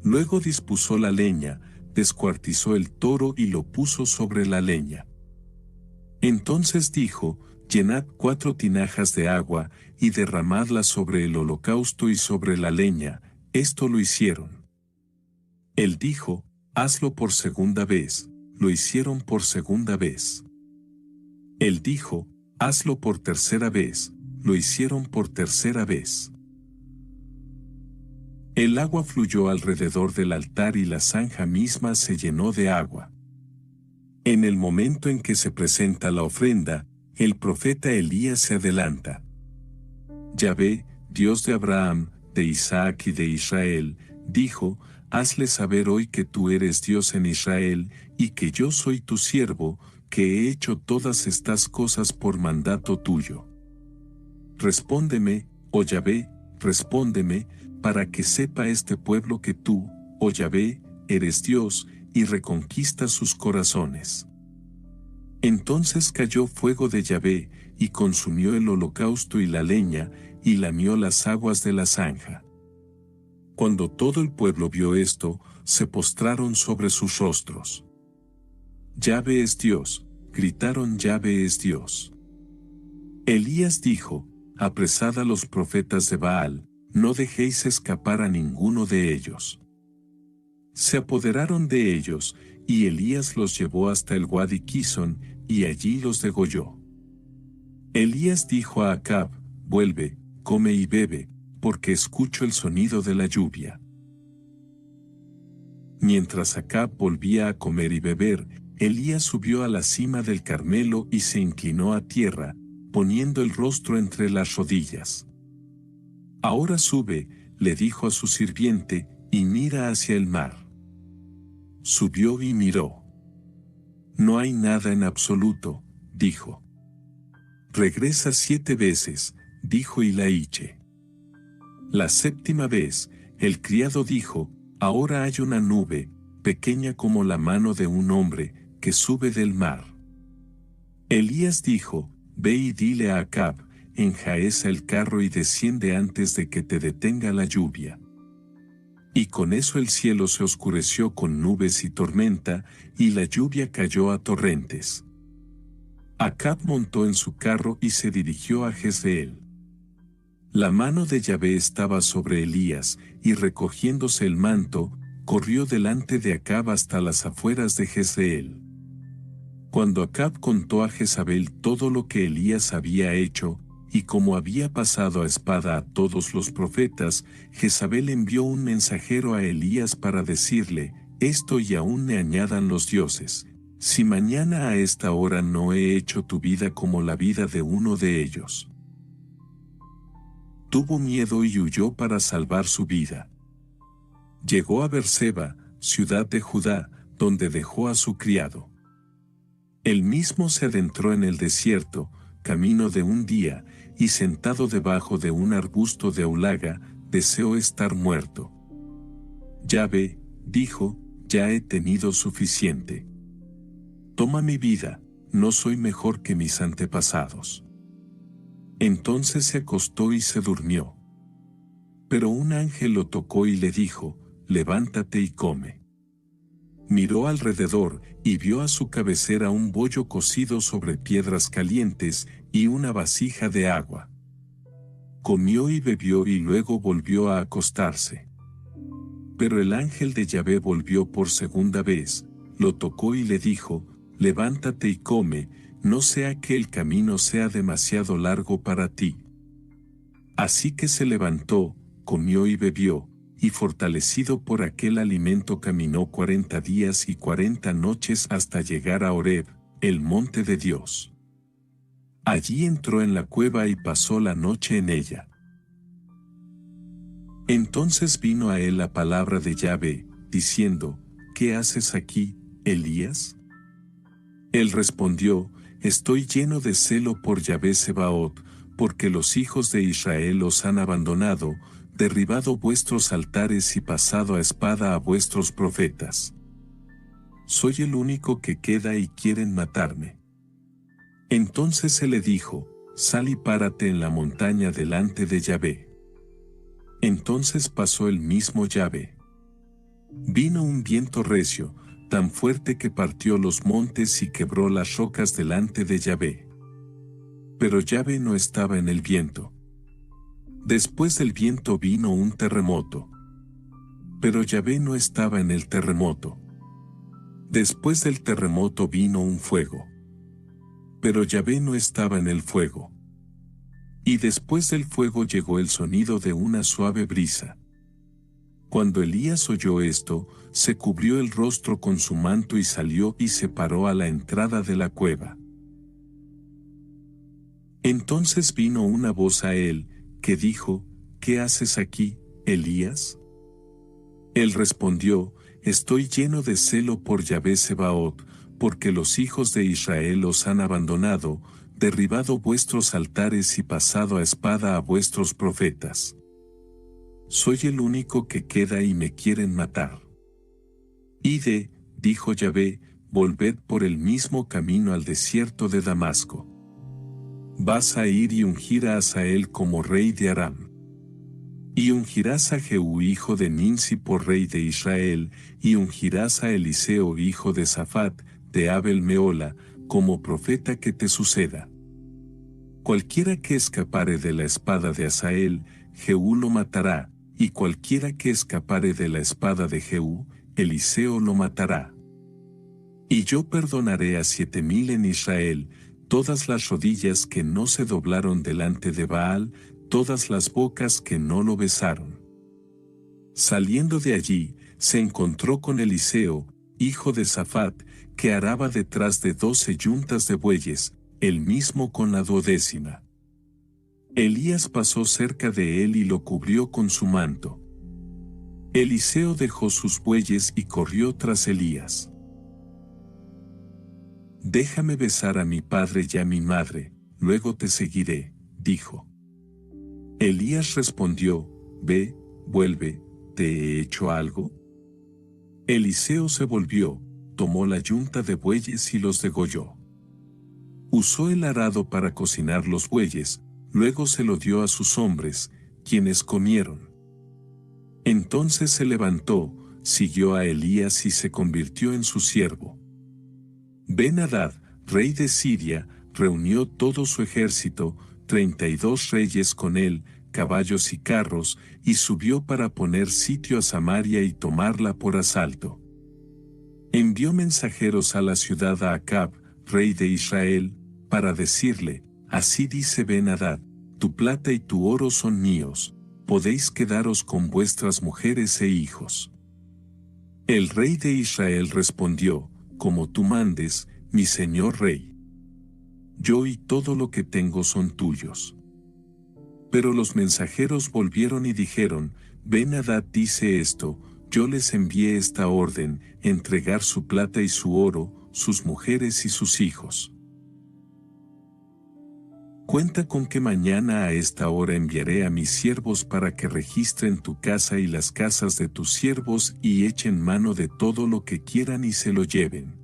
Luego dispuso la leña, descuartizó el toro y lo puso sobre la leña. Entonces dijo, llenad 4 tinajas de agua, y derramadlas sobre el holocausto y sobre la leña. Esto lo hicieron. Él dijo, hazlo por segunda vez. Lo hicieron por segunda vez. Él dijo, hazlo por tercera vez. Lo hicieron por tercera vez. El agua fluyó alrededor del altar y la zanja misma se llenó de agua. En el momento en que se presenta la ofrenda, el profeta Elías se adelanta. Yahvé, Dios de Abraham, de Isaac y de Israel, dijo: hazle saber hoy que tú eres Dios en Israel, y que yo soy tu siervo, que he hecho todas estas cosas por mandato tuyo. Respóndeme, oh Yahvé, respóndeme, para que sepa este pueblo que tú, oh Yahvé, eres Dios, y reconquista sus corazones. Entonces cayó fuego de Yahvé, y consumió el holocausto y la leña, y lamió las aguas de la zanja. Cuando todo el pueblo vio esto, se postraron sobre sus rostros. Yahvé es Dios, gritaron: Yahvé es Dios. Elías dijo: apresad a los profetas de Baal, no dejéis escapar a ninguno de ellos. Se apoderaron de ellos, y Elías los llevó hasta el Wadi Kison, y allí los degolló. Elías dijo a Acab: vuelve, come y bebe, porque escucho el sonido de la lluvia. Mientras Acab volvía a comer y beber, Elías subió a la cima del Carmelo y se inclinó a tierra, poniendo el rostro entre las rodillas. Ahora sube, le dijo a su sirviente, y mira hacia el mar. Subió y miró. No hay nada en absoluto, dijo. Regresa 7 veces, dijo Ilaiche. La 7ª vez, el criado dijo: ahora hay una nube, pequeña como la mano de un hombre, que sube del mar. Elías dijo: ve y dile a Acab: enjaeza el carro y desciende antes de que te detenga la lluvia. Y con eso el cielo se oscureció con nubes y tormenta, y la lluvia cayó a torrentes. Acab montó en su carro y se dirigió a Jezreel. La mano de Yahvé estaba sobre Elías, y recogiéndose el manto, corrió delante de Acab hasta las afueras de Jezreel. Cuando Acab contó a Jezabel todo lo que Elías había hecho, y como había pasado a espada a todos los profetas, Jezabel envió un mensajero a Elías para decirle: esto y aún me añadan los dioses, si mañana a esta hora no he hecho tu vida como la vida de uno de ellos. Tuvo miedo y huyó para salvar su vida. Llegó a Berseba, ciudad de Judá, donde dejó a su criado. Él mismo se adentró en el desierto, camino de un día, y sentado debajo de un arbusto de aulaga, deseó estar muerto. Yahvé, dijo: ya he tenido suficiente. Toma mi vida, no soy mejor que mis antepasados. Entonces se acostó y se durmió. Pero un ángel lo tocó y le dijo: levántate y come. Miró alrededor, y vio a su cabecera un bollo cocido sobre piedras calientes, y una vasija de agua. Comió y bebió y luego volvió a acostarse. Pero el ángel de Yahvé volvió por 2ª vez, lo tocó y le dijo: levántate y come, no sea que el camino sea demasiado largo para ti. Así que se levantó, comió y bebió, y fortalecido por aquel alimento caminó 40 días y 40 noches hasta llegar a Horeb, el monte de Dios. Allí entró en la cueva y pasó la noche en ella. Entonces vino a él la palabra de Yahvé, diciendo: ¿qué haces aquí, Elías? Él respondió: estoy lleno de celo por Yahvé Sebaot, porque los hijos de Israel os han abandonado, derribado vuestros altares y pasado a espada a vuestros profetas. Soy el único que queda y quieren matarme. Entonces se le dijo: sal y párate en la montaña delante de Yahvé. Entonces pasó el mismo Yahvé. Vino un viento recio, tan fuerte que partió los montes y quebró las rocas delante de Yahvé. Pero Yahvé no estaba en el viento. Después del viento vino un terremoto. Pero Yahvé no estaba en el terremoto. Después del terremoto vino un fuego. Pero Yahvé no estaba en el fuego. Y después del fuego llegó el sonido de una suave brisa. Cuando Elías oyó esto, se cubrió el rostro con su manto y salió y se paró a la entrada de la cueva. Entonces vino una voz a él, que dijo, ¿qué haces aquí, Elías? Él respondió, estoy lleno de celo por Yahvé Sebaot, porque los hijos de Israel os han abandonado, derribado vuestros altares y pasado a espada a vuestros profetas. Soy el único que queda y me quieren matar. Ide, dijo Yahvé, volved por el mismo camino al desierto de Damasco. Vas a ir y ungir a Hazael como rey de Aram. Y ungirás a Jehú hijo de Ninsi por rey de Israel, y ungirás a Eliseo hijo de Safat, de Abel Meola, como profeta que te suceda. Cualquiera que escapare de la espada de Hazael, Jehú lo matará, y cualquiera que escapare de la espada de Jehú, Eliseo lo matará. Y yo perdonaré a 7,000 en Israel, todas las rodillas que no se doblaron delante de Baal, todas las bocas que no lo besaron. Saliendo de allí, se encontró con Eliseo, hijo de Safat, que araba detrás de 12 yuntas de bueyes, él mismo con la 12ª. Elías pasó cerca de él y lo cubrió con su manto. Eliseo dejó sus bueyes y corrió tras Elías. Déjame besar a mi padre y a mi madre, luego te seguiré, dijo. Elías respondió, ve, vuelve, ¿te he hecho algo? Eliseo se volvió, tomó la yunta de bueyes y los degolló. Usó el arado para cocinar los bueyes, luego se lo dio a sus hombres, quienes comieron. Entonces se levantó, siguió a Elías y se convirtió en su siervo. Ben-Hadad, rey de Siria, reunió todo su ejército, 32 reyes con él, caballos y carros, y subió para poner sitio a Samaria y tomarla por asalto. Envió mensajeros a la ciudad a Acab, rey de Israel, para decirle, así dice Ben-Hadad, tu plata y tu oro son míos, podéis quedaros con vuestras mujeres e hijos. El rey de Israel respondió, como tú mandes, mi señor rey. Yo y todo lo que tengo son tuyos. Pero los mensajeros volvieron y dijeron, Ben-Hadad dice esto, yo les envié esta orden, entregar su plata y su oro, sus mujeres y sus hijos. Cuenta con que mañana a esta hora enviaré a mis siervos para que registren tu casa y las casas de tus siervos y echen mano de todo lo que quieran y se lo lleven.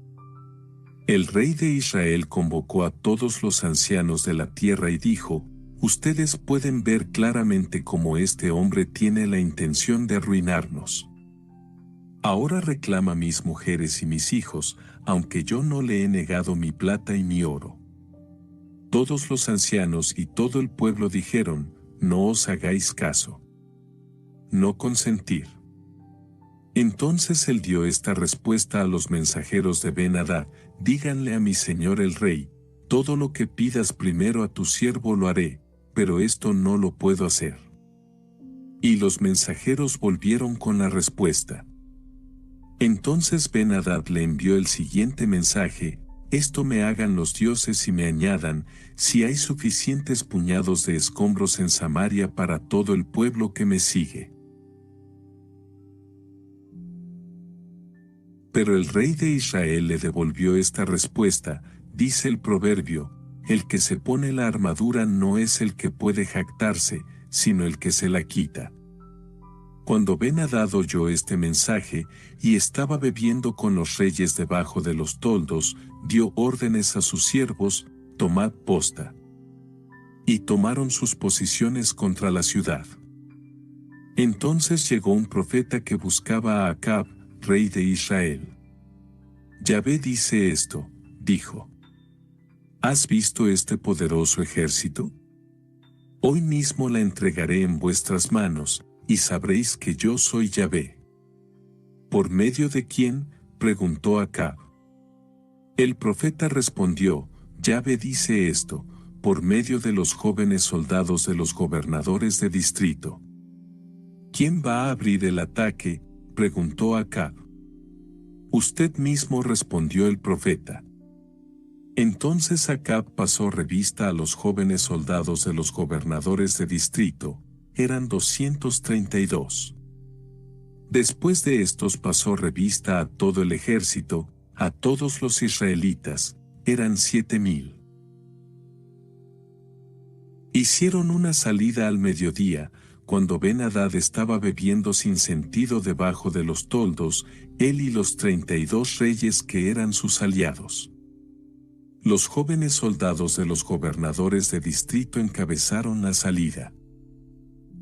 El rey de Israel convocó a todos los ancianos de la tierra y dijo, ustedes pueden ver claramente cómo este hombre tiene la intención de arruinarnos. Ahora reclama mis mujeres y mis hijos, aunque yo no le he negado mi plata y mi oro. Todos los ancianos y todo el pueblo dijeron, no os hagáis caso. No consentir. Entonces él dio esta respuesta a los mensajeros de Ben-Hadad, díganle a mi señor el rey, todo lo que pidas primero a tu siervo lo haré, pero esto no lo puedo hacer. Y los mensajeros volvieron con la respuesta. Entonces Ben-Hadad le envió el siguiente mensaje, esto me hagan los dioses y me añadan, si hay suficientes puñados de escombros en Samaria para todo el pueblo que me sigue. Pero el rey de Israel le devolvió esta respuesta, dice el proverbio, el que se pone la armadura no es el que puede jactarse, sino el que se la quita. Cuando Ben-Hadad oyó este mensaje, y estaba bebiendo con los reyes debajo de los toldos, dio órdenes a sus siervos, tomad posta. Y tomaron sus posiciones contra la ciudad. Entonces llegó un profeta que buscaba a Acab, rey de Israel. Yahvé dice esto, dijo. ¿Has visto este poderoso ejército? Hoy mismo la entregaré en vuestras manos, y sabréis que yo soy Yahvé. ¿Por medio de quién? Preguntó Acab. El profeta respondió, Yahvé dice esto, por medio de los jóvenes soldados de los gobernadores de distrito. ¿Quién va a abrir el ataque? Preguntó Acab. Usted mismo, respondió el profeta. Entonces Acab pasó revista a los jóvenes soldados de los gobernadores de distrito, eran 232. Después de estos pasó revista a todo el ejército, a todos los israelitas, eran 7,000. Hicieron una salida al mediodía, cuando Ben-Hadad estaba bebiendo sin sentido debajo de los toldos, él y los 32 reyes que eran sus aliados. Los jóvenes soldados de los gobernadores de distrito encabezaron la salida.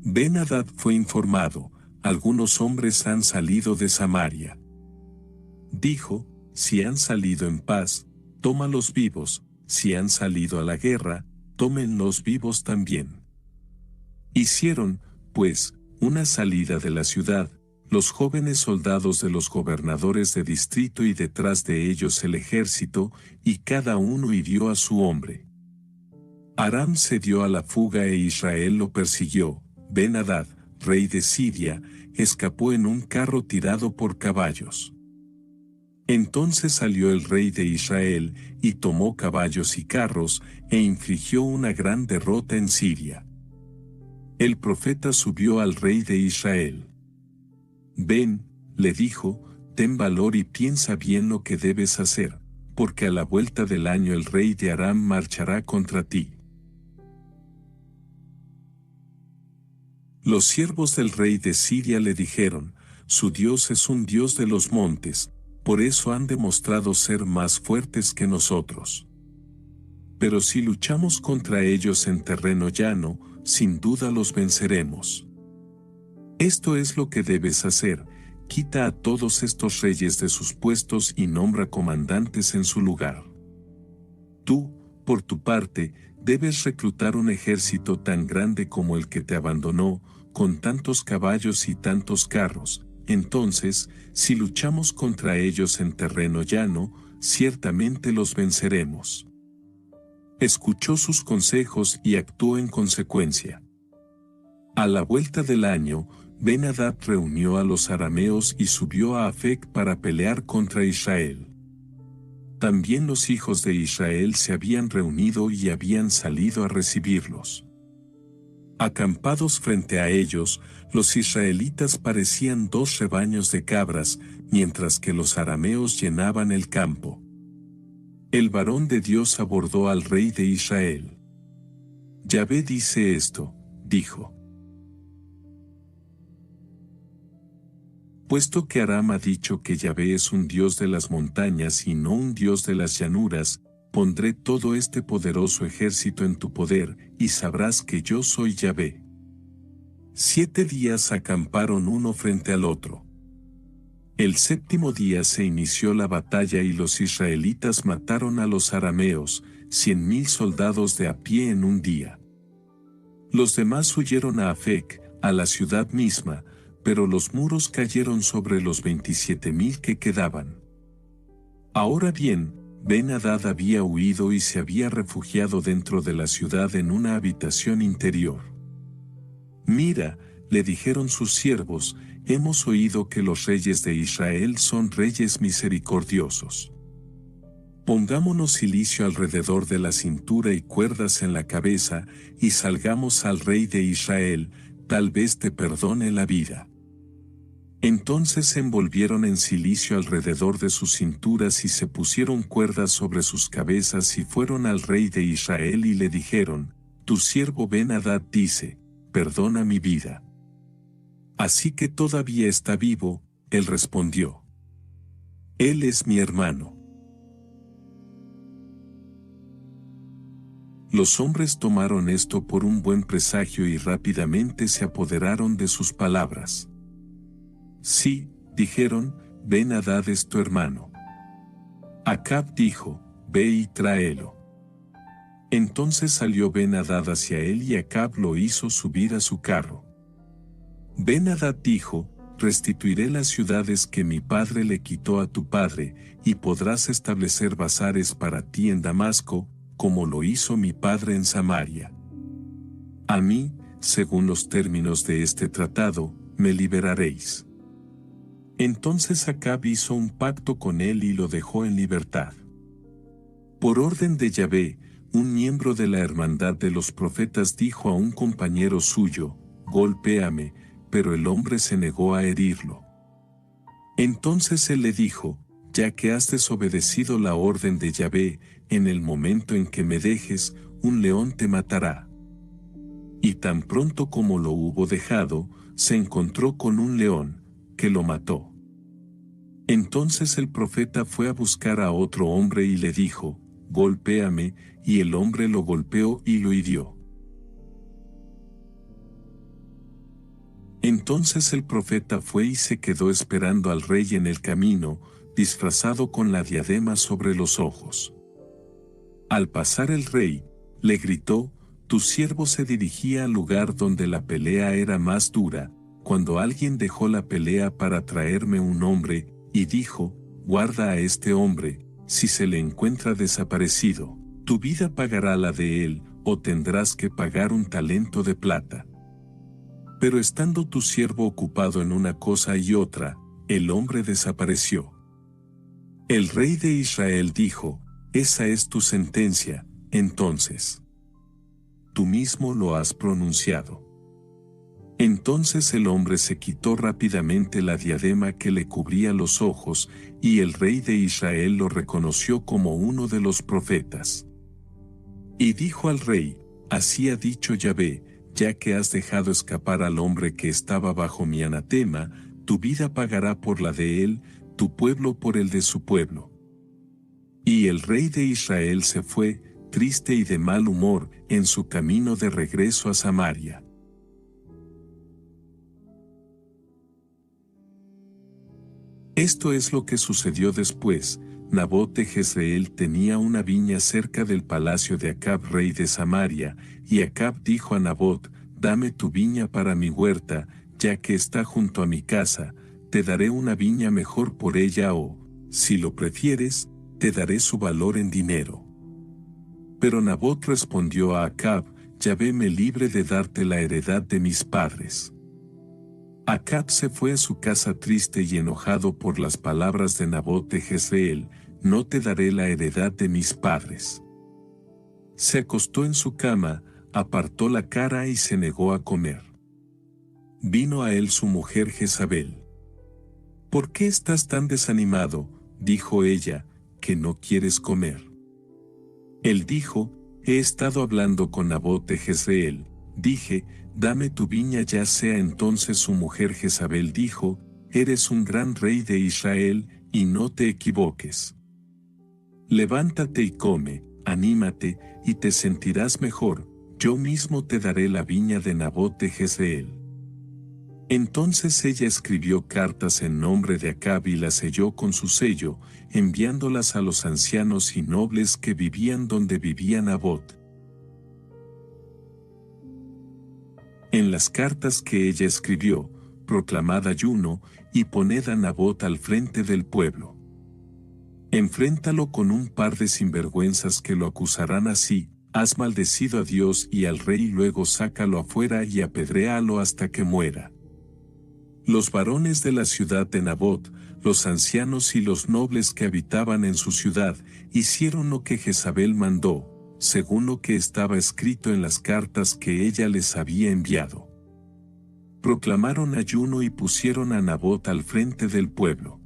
Ben-Hadad fue informado, algunos hombres han salido de Samaria. Dijo, si han salido en paz, tómalos vivos, si han salido a la guerra, tómenlos vivos también. Hicieron, pues, una salida de la ciudad, los jóvenes soldados de los gobernadores de distrito y detrás de ellos el ejército, y cada uno hirió a su hombre. Aram se dio a la fuga e Israel lo persiguió. Ben-Hadad, rey de Siria, escapó en un carro tirado por caballos. Entonces salió el rey de Israel, y tomó caballos y carros, e infligió una gran derrota en Siria. El profeta subió al rey de Israel. Ven, le dijo, ten valor y piensa bien lo que debes hacer, porque a la vuelta del año el rey de Aram marchará contra ti. Los siervos del rey de Siria le dijeron, su Dios es un Dios de los montes, por eso han demostrado ser más fuertes que nosotros. Pero si luchamos contra ellos en terreno llano, sin duda los venceremos. Esto es lo que debes hacer, quita a todos estos reyes de sus puestos y nombra comandantes en su lugar. Tú, por tu parte, debes reclutar un ejército tan grande como el que te abandonó, con tantos caballos y tantos carros. Entonces, si luchamos contra ellos en terreno llano, ciertamente los venceremos. Escuchó sus consejos y actuó en consecuencia. A la vuelta del año, Ben-Hadad reunió a los arameos y subió a Afec para pelear contra Israel. También los hijos de Israel se habían reunido y habían salido a recibirlos. Acampados frente a ellos, los israelitas parecían 2 rebaños de cabras, mientras que los arameos llenaban el campo. El varón de Dios abordó al rey de Israel. Yahvé dice esto, dijo. Puesto que Aram ha dicho que Yahvé es un Dios de las montañas y no un Dios de las llanuras, pondré todo este poderoso ejército en tu poder, y sabrás que yo soy Yahvé. 7 días acamparon uno frente al otro. El 7º día se inició la batalla y los israelitas mataron a los arameos, 100,000 soldados de a pie en un día. Los demás huyeron a Afec, a la ciudad misma, pero los muros cayeron sobre los 27,000 que quedaban. Ahora bien, Ben-Hadad había huido y se había refugiado dentro de la ciudad en una habitación interior. Mira, le dijeron sus siervos, hemos oído que los reyes de Israel son reyes misericordiosos. Pongámonos cilicio alrededor de la cintura y cuerdas en la cabeza, y salgamos al rey de Israel, tal vez te perdone la vida. Entonces se envolvieron en cilicio alrededor de sus cinturas y se pusieron cuerdas sobre sus cabezas y fueron al rey de Israel y le dijeron, tu siervo Ben-Hadad dice, perdona mi vida. Así que todavía está vivo, él respondió. Él es mi hermano. Los hombres tomaron esto por un buen presagio y rápidamente se apoderaron de sus palabras. Sí, dijeron, Ben-Hadad es tu hermano. Acab dijo, ve y tráelo. Entonces salió Ben-Hadad hacia él y Acab lo hizo subir a su carro. Ben-Hadad dijo, restituiré las ciudades que mi padre le quitó a tu padre, y podrás establecer bazares para ti en Damasco, como lo hizo mi padre en Samaria. A mí, según los términos de este tratado, me liberaréis. Entonces Acab hizo un pacto con él y lo dejó en libertad. Por orden de Yahvé, un miembro de la hermandad de los profetas dijo a un compañero suyo, golpéame, pero el hombre se negó a herirlo. Entonces él le dijo, ya que has desobedecido la orden de Yahvé, en el momento en que me dejes, un león te matará. Y tan pronto como lo hubo dejado, se encontró con un león, que lo mató. Entonces el profeta fue a buscar a otro hombre y le dijo, golpéame, y el hombre lo golpeó y lo hirió. Entonces el profeta fue y se quedó esperando al rey en el camino, disfrazado con la diadema sobre los ojos. Al pasar el rey, le gritó, tu siervo se dirigía al lugar donde la pelea era más dura, cuando alguien dejó la pelea para traerme un hombre, y dijo, guarda a este hombre, si se le encuentra desaparecido, tu vida pagará la de él, o tendrás que pagar un talento de plata. Pero estando tu siervo ocupado en una cosa y otra, el hombre desapareció. El rey de Israel dijo, esa es tu sentencia, entonces. Tú mismo lo has pronunciado. Entonces el hombre se quitó rápidamente la diadema que le cubría los ojos, y el rey de Israel lo reconoció como uno de los profetas. Y dijo al rey, así ha dicho Yahvé, ya que has dejado escapar al hombre que estaba bajo mi anatema, tu vida pagará por la de él, tu pueblo por el de su pueblo. Y el rey de Israel se fue, triste y de mal humor, en su camino de regreso a Samaria. Esto es lo que sucedió después. Nabot de Jezreel tenía una viña cerca del palacio de Acab, rey de Samaria, y Acab dijo a Nabot, dame tu viña para mi huerta, ya que está junto a mi casa, te daré una viña mejor por ella o, si lo prefieres, te daré su valor en dinero. Pero Nabot respondió a Acab, Yahvé me libre de darte la heredad de mis padres. Acab se fue a su casa triste y enojado por las palabras de Nabot de Jezreel, no te daré la heredad de mis padres. Se acostó en su cama, apartó la cara y se negó a comer. Vino a él su mujer Jezabel. ¿Por qué estás tan desanimado? Dijo ella, que no quieres comer. Él dijo, he estado hablando con Nabot de Jezreel, dije, dame tu viña ya sea. Entonces su mujer Jezabel dijo, eres un gran rey de Israel, y no te equivoques. Levántate y come, anímate, y te sentirás mejor, yo mismo te daré la viña de Nabot de Jezreel. Entonces ella escribió cartas en nombre de Acab y las selló con su sello, enviándolas a los ancianos y nobles que vivían donde vivía Nabot. En las cartas que ella escribió, proclamad ayuno, y poned a Nabot al frente del pueblo. Enfréntalo con un par de sinvergüenzas que lo acusarán así, has maldecido a Dios y al rey, y luego sácalo afuera y apedréalo hasta que muera. Los varones de la ciudad de Nabot, los ancianos y los nobles que habitaban en su ciudad, hicieron lo que Jezabel mandó, según lo que estaba escrito en las cartas que ella les había enviado. Proclamaron ayuno y pusieron a Nabot al frente del pueblo.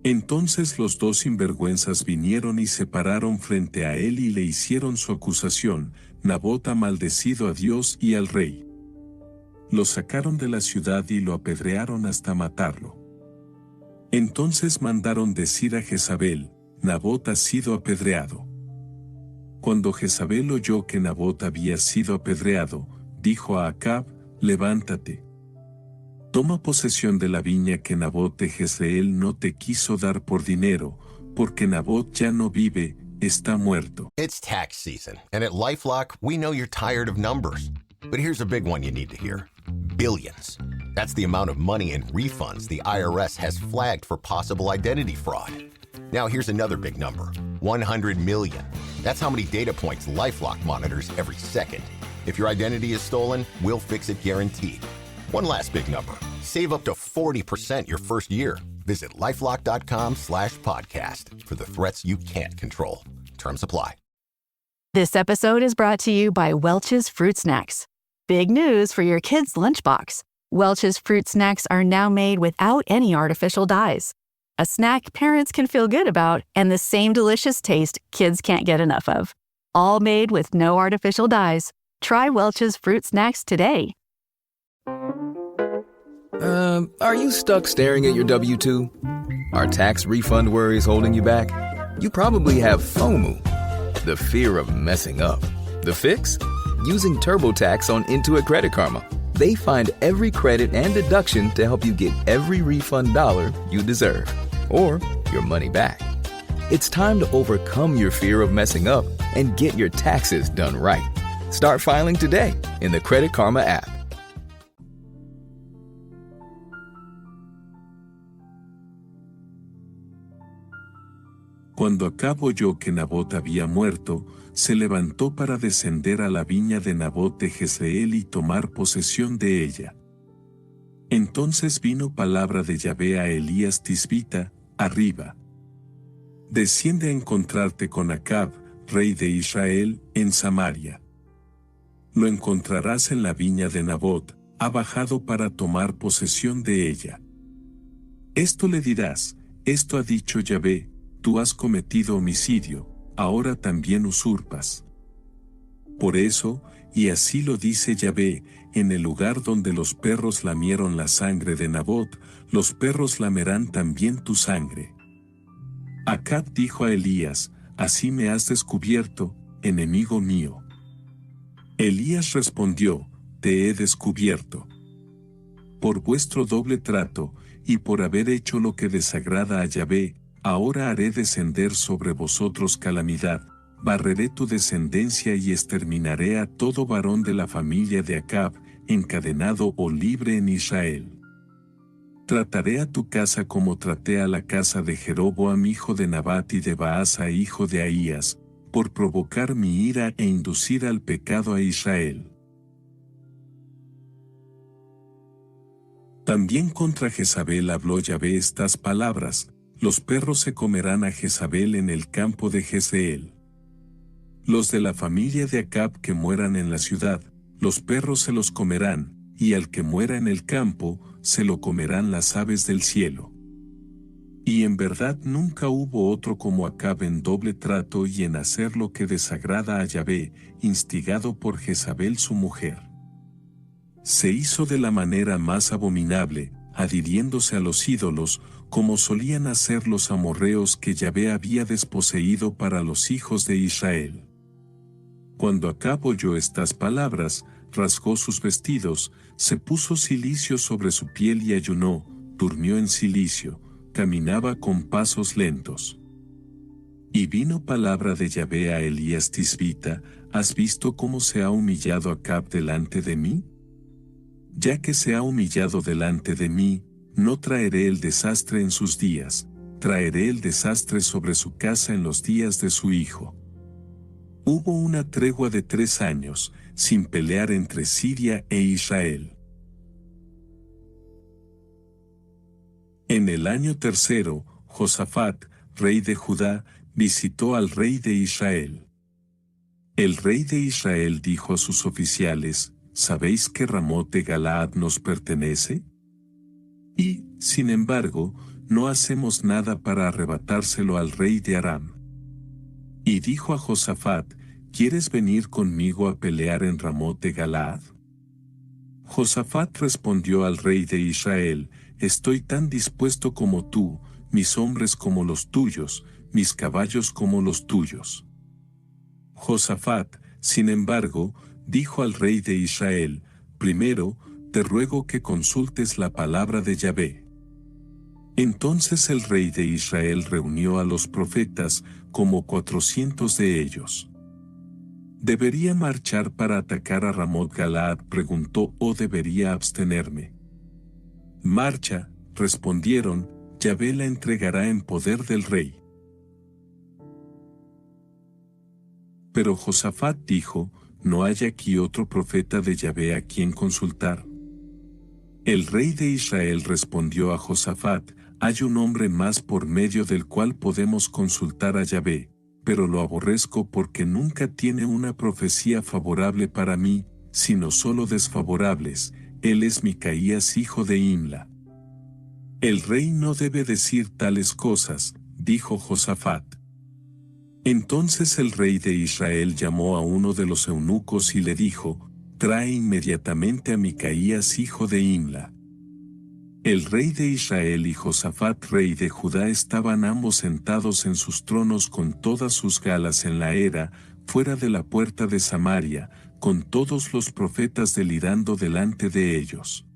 Entonces los dos sinvergüenzas vinieron y se pararon frente a él y le hicieron su acusación, Nabot ha maldecido a Dios y al rey. Lo sacaron de la ciudad y lo apedrearon hasta matarlo. Entonces mandaron decir a Jezabel, Nabot ha sido apedreado. Cuando Jezabel oyó que Nabot había sido apedreado, dijo a Acab, levántate. Toma posesión de la viña que Nabot de Jezreel no te quiso dar por dinero, porque Nabot ya no vive, está muerto. It's tax season, and at LifeLock, we know you're tired of numbers. But here's a big one you need to hear. Billions. That's the amount of money in refunds the IRS has flagged for possible identity fraud. Now here's another big number. 100 million. That's how many data points LifeLock monitors every second. If your identity is stolen, we'll fix it guaranteed. One last big number. Save up to 40% your first year. Visit LifeLock.com/podcast for the threats you can't control. Terms apply. This episode is brought to you by Welch's Fruit Snacks. Big news for your kids' lunchbox. Welch's Fruit Snacks are now made without any artificial dyes. A snack parents can feel good about and the same delicious taste kids can't get enough of. All made with no artificial dyes. Try Welch's Fruit Snacks today. Are you stuck staring at your W-2? Are tax refund worries holding you back? You probably have FOMO, the fear of messing up. The fix? Using TurboTax on Intuit Credit Karma. They find every credit and deduction to help you get every refund dollar you deserve, or your money back. It's time to overcome your fear of messing up and get your taxes done right. Start filing today in the Credit Karma app. Cuando Acab oyó que Nabot había muerto, se levantó para descender a la viña de Nabot de Jezreel y tomar posesión de ella. Entonces vino palabra de Yahvé a Elías Tisbita, arriba. Desciende a encontrarte con Acab, rey de Israel, en Samaria. Lo encontrarás en la viña de Nabot, ha bajado para tomar posesión de ella. Esto le dirás, esto ha dicho Yahvé, tú has cometido homicidio, ahora también usurpas. Por eso, y así lo dice Yahvé, en el lugar donde los perros lamieron la sangre de Nabot, los perros lamerán también tu sangre. Acab dijo a Elías, así me has descubierto, enemigo mío. Elías respondió, te he descubierto. Por vuestro doble trato, y por haber hecho lo que desagrada a Yahvé, ahora haré descender sobre vosotros calamidad, barreré tu descendencia y exterminaré a todo varón de la familia de Acab, encadenado o libre en Israel. Trataré a tu casa como traté a la casa de Jeroboam hijo de Nabat y de Baasa hijo de Ahías, por provocar mi ira e inducir al pecado a Israel. También contra Jezabel habló Yahvé estas palabras, los perros se comerán a Jezabel en el campo de Jezreel. Los de la familia de Acab que mueran en la ciudad, los perros se los comerán, y al que muera en el campo, se lo comerán las aves del cielo. Y en verdad nunca hubo otro como Acab en doble trato y en hacer lo que desagrada a Yahvé, instigado por Jezabel su mujer. Se hizo de la manera más abominable, adhiriéndose a los ídolos, como solían hacer los amorreos que Yahvé había desposeído para los hijos de Israel. Cuando Acab oyó estas palabras, rasgó sus vestidos, se puso cilicio sobre su piel y ayunó, durmió en cilicio, caminaba con pasos lentos. Y vino palabra de Yahvé a Elías Tisbita, ¿has visto cómo se ha humillado Acab delante de mí? Ya que se ha humillado delante de mí, no traeré el desastre en sus días, traeré el desastre sobre su casa en los días de su hijo. Hubo una tregua de 3 años, sin pelear entre Siria e Israel. En el año 3, Josafat, rey de Judá, visitó al rey de Israel. El rey de Israel dijo a sus oficiales, ¿sabéis que Ramot de Galaad nos pertenece? Y, sin embargo, no hacemos nada para arrebatárselo al rey de Aram. Y dijo a Josafat, ¿quieres venir conmigo a pelear en Ramot de Galaad? Josafat respondió al rey de Israel, estoy tan dispuesto como tú, mis hombres como los tuyos, mis caballos como los tuyos. Josafat, sin embargo, dijo al rey de Israel, primero, te ruego que consultes la palabra de Yahvé. Entonces el rey de Israel reunió a los profetas, como 400 de ellos. ¿Debería marchar para atacar a Ramot Galaad? Preguntó, ¿o debería abstenerme? Marcha, respondieron, Yahvé la entregará en poder del rey. Pero Josafat dijo, ¿no hay aquí otro profeta de Yahvé a quien consultar? El rey de Israel respondió a Josafat, hay un hombre más por medio del cual podemos consultar a Yahvé, pero lo aborrezco porque nunca tiene una profecía favorable para mí, sino solo desfavorables. Él es Micaías hijo de Imla. El rey no debe decir tales cosas, dijo Josafat. Entonces el rey de Israel llamó a uno de los eunucos y le dijo: trae inmediatamente a Micaías hijo de Imla. El rey de Israel y Josafat rey de Judá estaban ambos sentados en sus tronos con todas sus galas en la era, fuera de la puerta de Samaria, con todos los profetas delirando delante de ellos.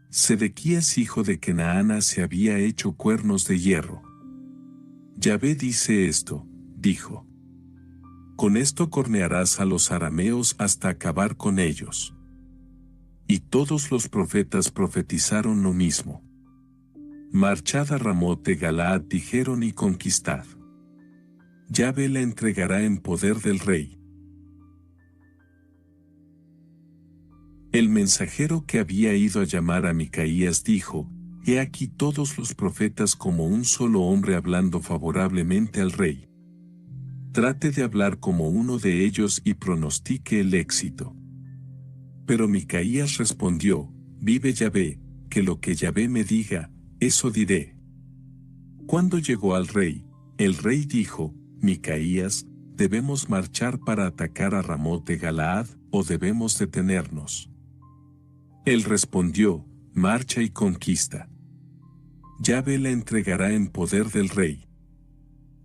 Sedequías hijo de Kenaana se había hecho cuernos de hierro. Yahvé dice esto, dijo: con esto cornearás a los arameos hasta acabar con ellos. Y todos los profetas profetizaron lo mismo. Marchad a Ramot de Galaad, dijeron, y conquistad. Yahvé la entregará en poder del rey. El mensajero que había ido a llamar a Micaías dijo: he aquí todos los profetas como un solo hombre hablando favorablemente al rey. Trate de hablar como uno de ellos y pronostique el éxito. Pero Micaías respondió: vive Yahvé, que lo que Yahvé me diga, eso diré. Cuando llegó al rey, el rey dijo: Micaías, ¿debemos marchar para atacar a Ramot de Galaad, o debemos detenernos? Él respondió: marcha y conquista. Yahvé la entregará en poder del rey.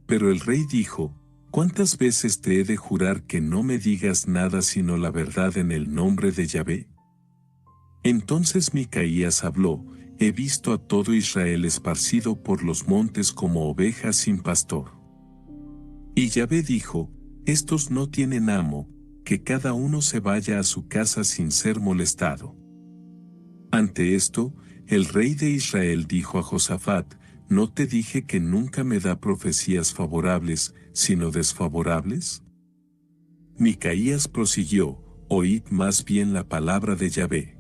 Pero el rey dijo: ¿cuántas veces te he de jurar que no me digas nada sino la verdad en el nombre de Yahvé? Entonces Micaías habló: he visto a todo Israel esparcido por los montes como ovejas sin pastor. Y Yahvé dijo: estos no tienen amo, que cada uno se vaya a su casa sin ser molestado. Ante esto, el rey de Israel dijo a Josafat: ¿no te dije que nunca me da profecías favorables, sino desfavorables? Micaías prosiguió: oíd más bien la palabra de Yahvé.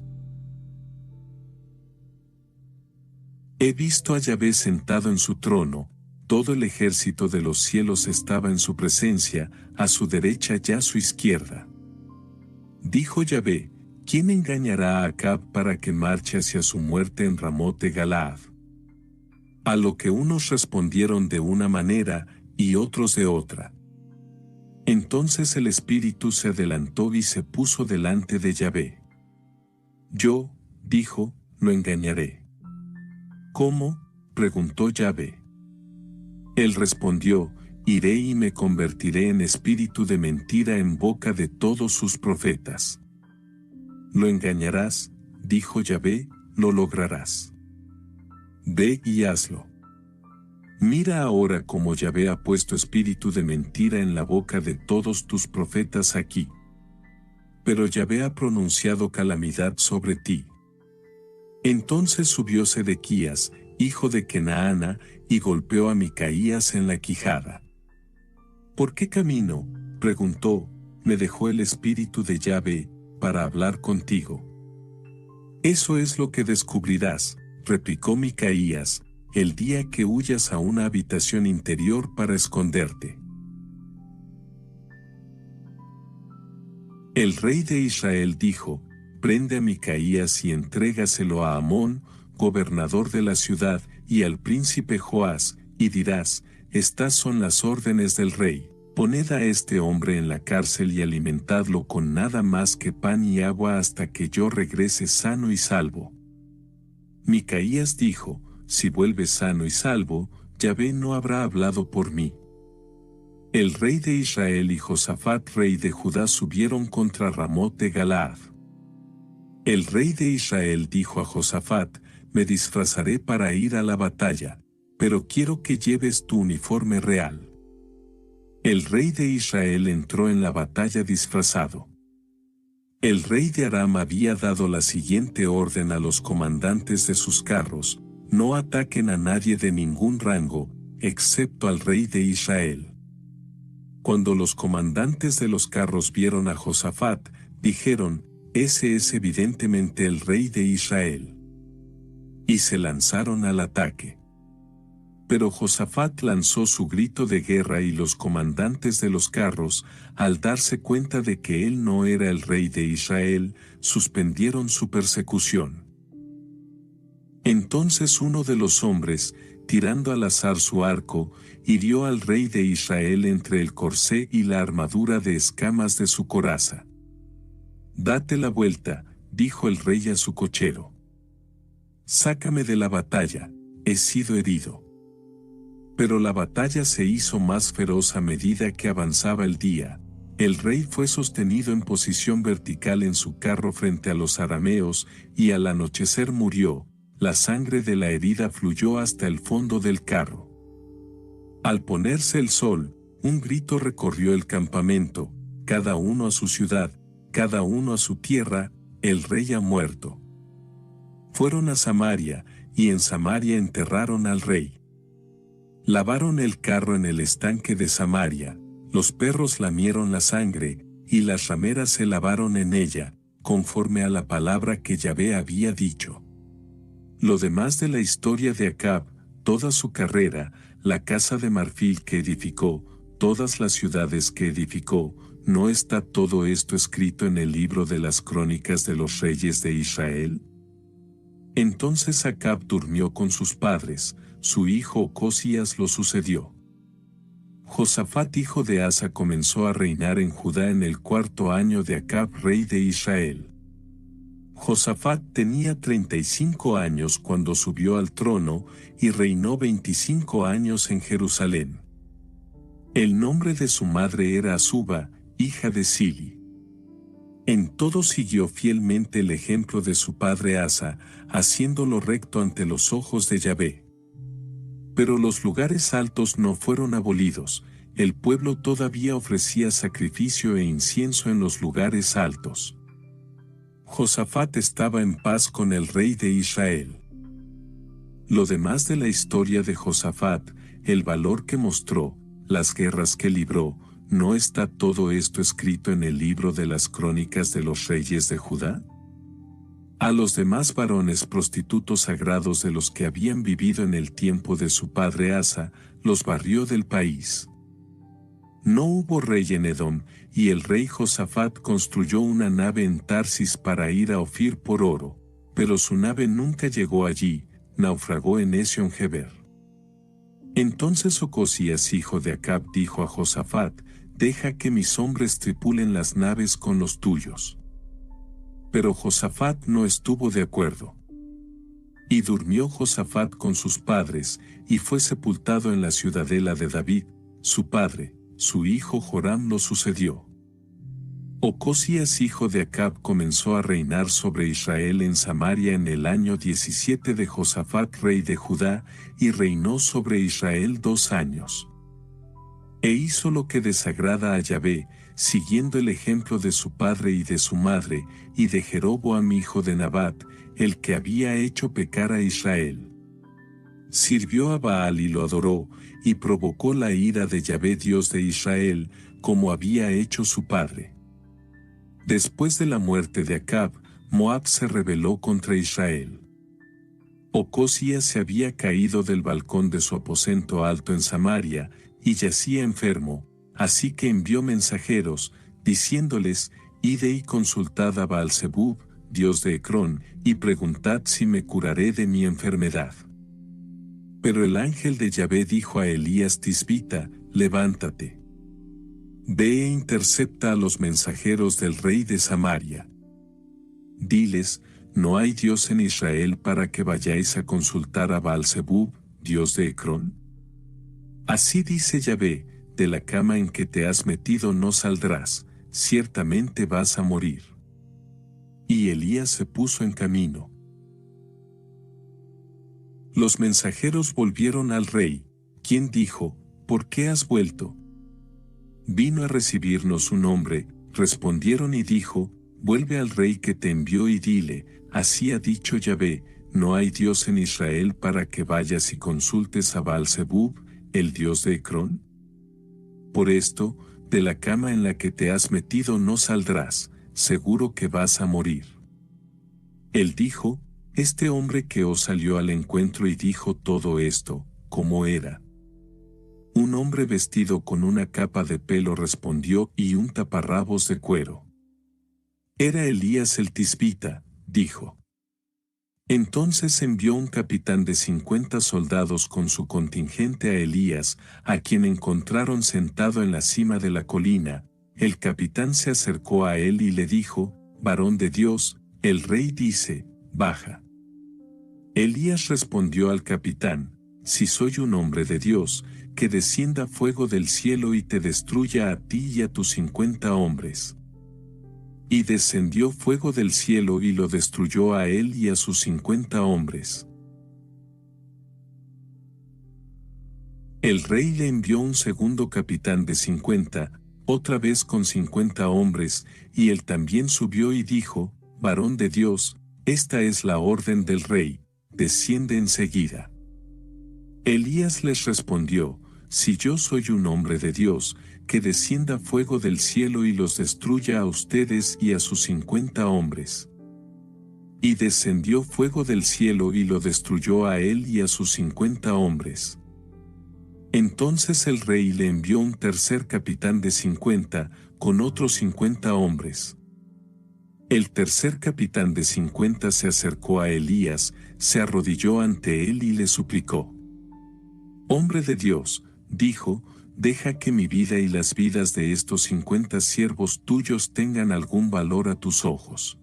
He visto a Yahvé sentado en su trono, todo el ejército de los cielos estaba en su presencia, a su derecha y a su izquierda. Dijo Yahvé: ¿quién engañará a Acab para que marche hacia su muerte en Ramot de Galaad? A lo que unos respondieron de una manera, y otros de otra. Entonces el espíritu se adelantó y se puso delante de Yahvé. Yo, dijo, lo engañaré. ¿Cómo?, preguntó Yahvé. Él respondió: iré y me convertiré en espíritu de mentira en boca de todos sus profetas. Lo engañarás, dijo Yahvé, lo lograrás. Ve y hazlo. Mira ahora cómo Yahvé ha puesto espíritu de mentira en la boca de todos tus profetas aquí. Pero Yahvé ha pronunciado calamidad sobre ti. Entonces subió Sedequías, hijo de Kenaana, y golpeó a Micaías en la quijada. ¿Por qué camino?, preguntó, me dejó el espíritu de Yahvé, para hablar contigo. Eso es lo que descubrirás, replicó Micaías, el día que huyas a una habitación interior para esconderte. El rey de Israel dijo: prende a Micaías y entrégaselo a Amón, gobernador de la ciudad, y al príncipe Joás, y dirás: estas son las órdenes del rey. Poned a este hombre en la cárcel y alimentadlo con nada más que pan y agua hasta que yo regrese sano y salvo. Micaías dijo: si vuelve sano y salvo, Yahvé no habrá hablado por mí. El rey de Israel y Josafat rey de Judá subieron contra Ramot de Galaad. El rey de Israel dijo a Josafat: me disfrazaré para ir a la batalla, pero quiero que lleves tu uniforme real. El rey de Israel entró en la batalla disfrazado. El rey de Aram había dado la siguiente orden a los comandantes de sus carros: no ataquen a nadie de ningún rango, excepto al rey de Israel. Cuando los comandantes de los carros vieron a Josafat, dijeron: ese es evidentemente el rey de Israel. Y se lanzaron al ataque. Pero Josafat lanzó su grito de guerra y los comandantes de los carros, al darse cuenta de que él no era el rey de Israel, suspendieron su persecución. Entonces uno de los hombres, tirando al azar su arco, hirió al rey de Israel entre el corsé y la armadura de escamas de su coraza. «Date la vuelta», dijo el rey a su cochero. «Sácame de la batalla, he sido herido». Pero la batalla se hizo más feroz a medida que avanzaba el día. El rey fue sostenido en posición vertical en su carro frente a los arameos, y al anochecer murió. La sangre de la herida fluyó hasta el fondo del carro. Al ponerse el sol, un grito recorrió el campamento: cada uno a su ciudad, cada uno a su tierra, el rey ha muerto. Fueron a Samaria, y en Samaria enterraron al rey. Lavaron el carro en el estanque de Samaria, los perros lamieron la sangre, y las rameras se lavaron en ella, conforme a la palabra que Yahvé había dicho. Lo demás de la historia de Acab, toda su carrera, la casa de marfil que edificó, todas las ciudades que edificó, ¿no está todo esto escrito en el libro de las crónicas de los reyes de Israel? Entonces Acab durmió con sus padres, su hijo Ocosías lo sucedió. Josafat hijo de Asa comenzó a reinar en Judá en el 4º año de Acab rey de Israel. Josafat tenía 35 años cuando subió al trono y reinó 25 años en Jerusalén. El nombre de su madre era Azuba, hija de Sili. En todo siguió fielmente el ejemplo de su padre Asa, haciéndolo recto ante los ojos de Yahvé. Pero los lugares altos no fueron abolidos, el pueblo todavía ofrecía sacrificio e incienso en los lugares altos. Josafat estaba en paz con el rey de Israel. Lo demás de la historia de Josafat, el valor que mostró, las guerras que libró, ¿no está todo esto escrito en el libro de las crónicas de los reyes de Judá? A los demás varones prostitutos sagrados de los que habían vivido en el tiempo de su padre Asa, los barrió del país. No hubo rey en Edom, y el rey Josafat construyó una nave en Tarsis para ir a Ofir por oro, pero su nave nunca llegó allí, naufragó en Ezion-Geber. Entonces Ocosías hijo de Acab dijo a Josafat: «Deja que mis hombres tripulen las naves con los tuyos». Pero Josafat no estuvo de acuerdo. Y durmió Josafat con sus padres, y fue sepultado en la ciudadela de David, su padre. Su hijo Joram lo sucedió. Ocosías hijo de Acab comenzó a reinar sobre Israel en Samaria en el año 17 de Josafat rey de Judá, y reinó sobre Israel 2 años. E hizo lo que desagrada a Yahvé, siguiendo el ejemplo de su padre y de su madre, y de Jeroboam hijo de Nabat, el que había hecho pecar a Israel. Sirvió a Baal y lo adoró, y provocó la ira de Yahvé Dios de Israel, como había hecho su padre. Después de la muerte de Acab, Moab se rebeló contra Israel. Ocosías se había caído del balcón de su aposento alto en Samaria, y yacía enfermo, así que envió mensajeros, diciéndoles: «Id y consultad a Baal-Zebub, dios de Ecrón, y preguntad si me curaré de mi enfermedad». Pero el ángel de Yahvé dijo a Elías Tisbita: «Levántate. Ve e intercepta a los mensajeros del rey de Samaria. Diles: ¿no hay Dios en Israel para que vayáis a consultar a Baal-Zebub, dios de Ecrón? Así dice Yahvé: de la cama en que te has metido no saldrás, ciertamente vas a morir». Y Elías se puso en camino. Los mensajeros volvieron al rey, quien dijo: «¿Por qué has vuelto?» «Vino a recibirnos un hombre», respondieron, y dijo: «Vuelve al rey que te envió y dile: así ha dicho Yahvé, no hay Dios en Israel para que vayas y consultes a Baal-Zebub, el dios de Ecrón. Por esto, de la cama en la que te has metido no saldrás, seguro que vas a morir». Él dijo: «Este hombre que os salió al encuentro y dijo todo esto, cómo era. Un hombre vestido con una capa de pelo respondió y un taparrabos de cuero. Era Elías el Tisbita, dijo. Entonces envió un capitán de 50 soldados con su contingente a Elías, a quien encontraron sentado en la cima de la colina. El capitán se acercó a él y le dijo: «Varón de Dios, el rey dice, baja». Elías respondió al capitán: «Si soy un hombre de Dios, que descienda fuego del cielo y te destruya a ti y a tus 50 hombres». Y descendió fuego del cielo y lo destruyó a él y a sus 50 hombres. El rey le envió un segundo capitán de 50, otra vez con 50 hombres, y él también subió y dijo: «Varón de Dios, esta es la orden del rey, desciende enseguida». Elías les respondió: «Si yo soy un hombre de Dios, que descienda fuego del cielo y los destruya a ustedes y a sus 50 hombres». Y descendió fuego del cielo y lo destruyó a él y a sus 50 hombres. Entonces el rey le envió un tercer capitán de 50, con otros 50 hombres. El tercer capitán de 50 se acercó a Elías, se arrodilló ante él y le suplicó: «Hombre de Dios», dijo, «deja que mi vida y las vidas de estos 50 siervos tuyos tengan algún valor a tus ojos.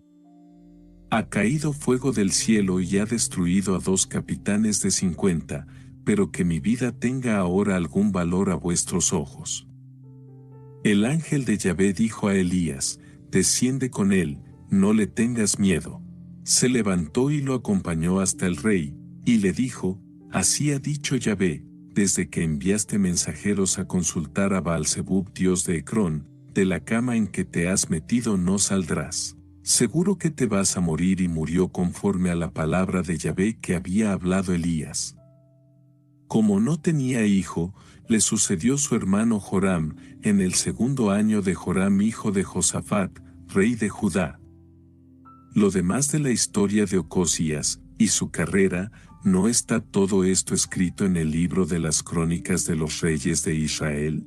Ha caído fuego del cielo y ha destruido a 2 capitanes de 50, pero que mi vida tenga ahora algún valor a vuestros ojos». El ángel de Yahvé dijo a Elías: «Desciende con él, no le tengas miedo». Se levantó y lo acompañó hasta el rey, y le dijo: «Así ha dicho Yahvé, desde que enviaste mensajeros a consultar a Baal-zebub, dios de Ecrón, de la cama en que te has metido no saldrás. Seguro que te vas a morir». Y murió conforme a la palabra de Yahvé que había hablado Elías. Como no tenía hijo, le sucedió su hermano Joram, en el segundo año de Joram hijo de Josafat, rey de Judá. Lo demás de la historia de Ocosías y su carrera, ¿no está todo esto escrito en el libro de las crónicas de los reyes de Israel?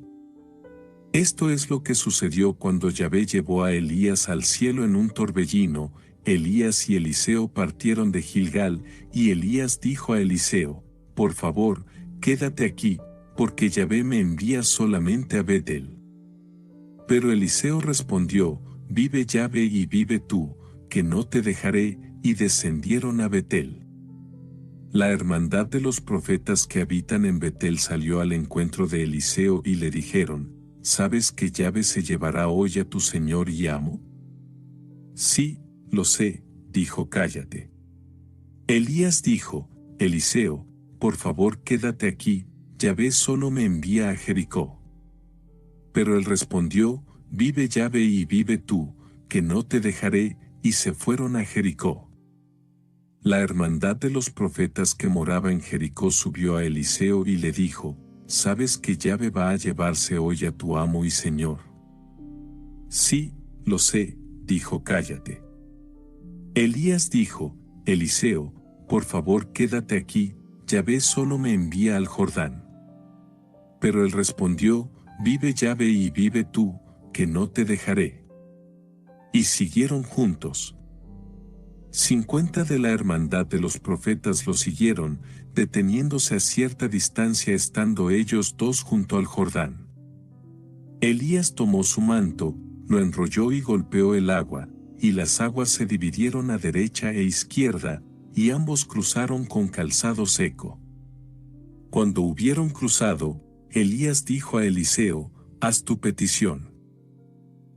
Esto es lo que sucedió cuando Yahvé llevó a Elías al cielo en un torbellino. Elías y Eliseo partieron de Gilgal, y Elías dijo a Eliseo: «Por favor, quédate aquí, porque Yahvé me envía solamente a Betel». Pero Eliseo respondió: «Vive Yahvé y vive tú, que no te dejaré», y descendieron a Betel. La hermandad de los profetas que habitan en Betel salió al encuentro de Eliseo y le dijeron: «¿Sabes que Yahvé se llevará hoy a tu señor y amo?». «Sí, lo sé», dijo. «Cállate». Elías dijo: «Eliseo, por favor quédate aquí, Yahvé solo me envía a Jericó». Pero él respondió: «Vive Yahvé y vive tú, que no te dejaré», y se fueron a Jericó. La hermandad de los profetas que moraba en Jericó subió a Eliseo y le dijo: «¿Sabes que Yahvé va a llevarse hoy a tu amo y señor?». «Sí, lo sé», dijo. «Cállate». Elías dijo: «Eliseo, por favor quédate aquí, Yahvé solo me envía al Jordán». Pero él respondió: «Vive Yahvé y vive tú, que no te dejaré». Y siguieron juntos. 50 de la hermandad de los profetas lo siguieron, deteniéndose a cierta distancia estando ellos 2 junto al Jordán. Elías tomó su manto, lo enrolló y golpeó el agua, y las aguas se dividieron a derecha e izquierda, y ambos cruzaron con calzado seco. Cuando hubieron cruzado, Elías dijo a Eliseo: «Haz tu petición.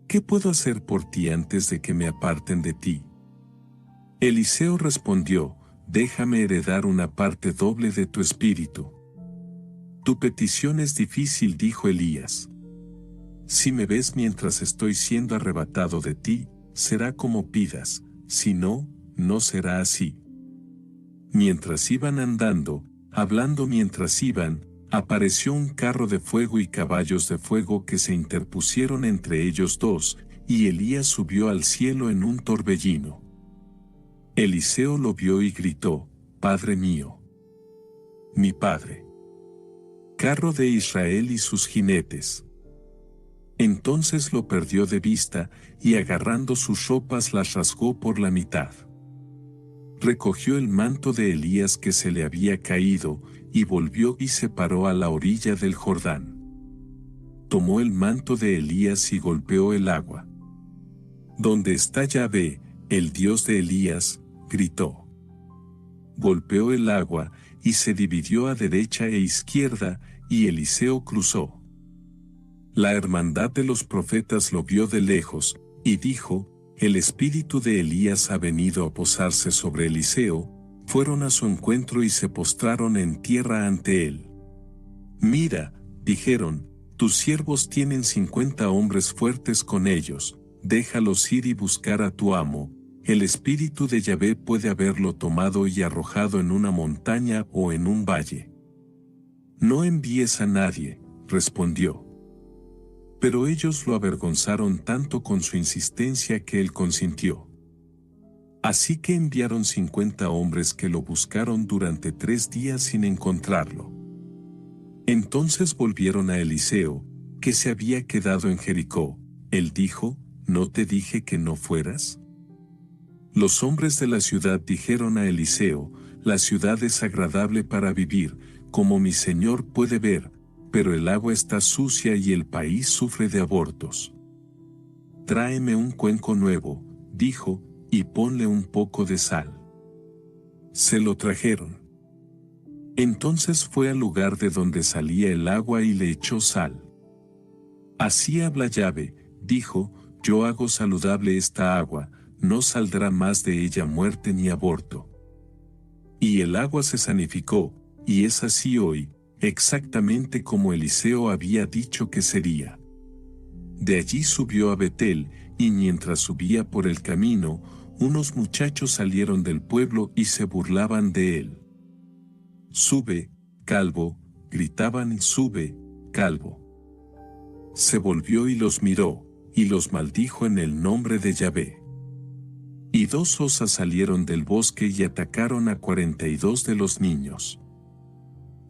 ¿Qué puedo hacer por ti antes de que me aparten de ti?». Eliseo respondió: «Déjame heredar una parte doble de tu espíritu». «Tu petición es difícil», dijo Elías. «Si me ves mientras estoy siendo arrebatado de ti, será como pidas, si no, no será así». Mientras iban andando, hablando mientras iban, apareció un carro de fuego y caballos de fuego que se interpusieron entre ellos 2, y Elías subió al cielo en un torbellino. Eliseo lo vio y gritó: «Padre mío, mi padre». carro de Israel y sus jinetes. Entonces lo perdió de vista, y agarrando sus ropas las rasgó por la mitad. Recogió el manto de Elías que se le había caído, y volvió y se paró a la orilla del Jordán. Tomó el manto de Elías y golpeó el agua. «¿Dónde está Yahvé, el Dios de Elías?», gritó. Golpeó el agua, y se dividió a derecha e izquierda, y Eliseo cruzó. La hermandad de los profetas lo vio de lejos, y dijo: «El espíritu de Elías ha venido a posarse sobre Eliseo». Fueron a su encuentro y se postraron en tierra ante él. «Mira», dijeron, «tus siervos tienen 50 hombres fuertes con ellos, déjalos ir y buscar a tu amo. El espíritu de Yahvé puede haberlo tomado y arrojado en una montaña o en un valle». «No envíes a nadie», respondió. Pero ellos lo avergonzaron tanto con su insistencia que él consintió. Así que enviaron 50 hombres que lo buscaron durante 3 días sin encontrarlo. Entonces volvieron a Eliseo, que se había quedado en Jericó. Él dijo: ¿no te dije que no fueras? Los hombres de la ciudad dijeron a Eliseo: la ciudad es agradable para vivir, como mi señor puede ver, pero el agua está sucia y el país sufre de abortos. «Tráeme un cuenco nuevo», dijo, «y ponle un poco de sal». Se lo trajeron. Entonces fue al lugar de donde salía el agua y le echó sal. «Así habla Yahvé», dijo, «yo hago saludable esta agua, no saldrá más de ella muerte ni aborto». Y el agua se sanificó, y es así hoy, exactamente como Eliseo había dicho que sería. De allí subió a Betel, y mientras subía por el camino, unos muchachos salieron del pueblo y se burlaban de él. «Sube, calvo», gritaban, y «sube, calvo». Se volvió y los miró, y los maldijo en el nombre de Yahvé. Y 2 osas salieron del bosque y atacaron a 42 de los niños.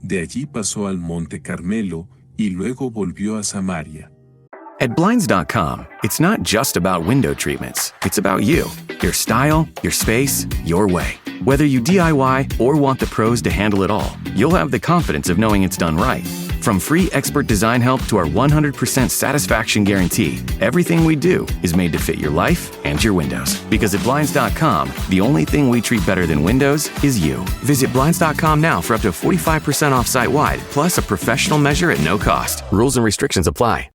De allí pasó al monte Carmelo, y luego volvió a Samaria. At Blinds.com, it's not just about window treatments. It's about you, your style, your space, your way. Whether you DIY or want the pros to handle it all, you'll have the confidence of knowing it's done right. From free expert design help to our 100% satisfaction guarantee, everything we do is made to fit your life and your windows. Because at Blinds.com, the only thing we treat better than windows is you. Visit Blinds.com now for up to 45% off site-wide, plus a professional measure at no cost. Rules and restrictions apply.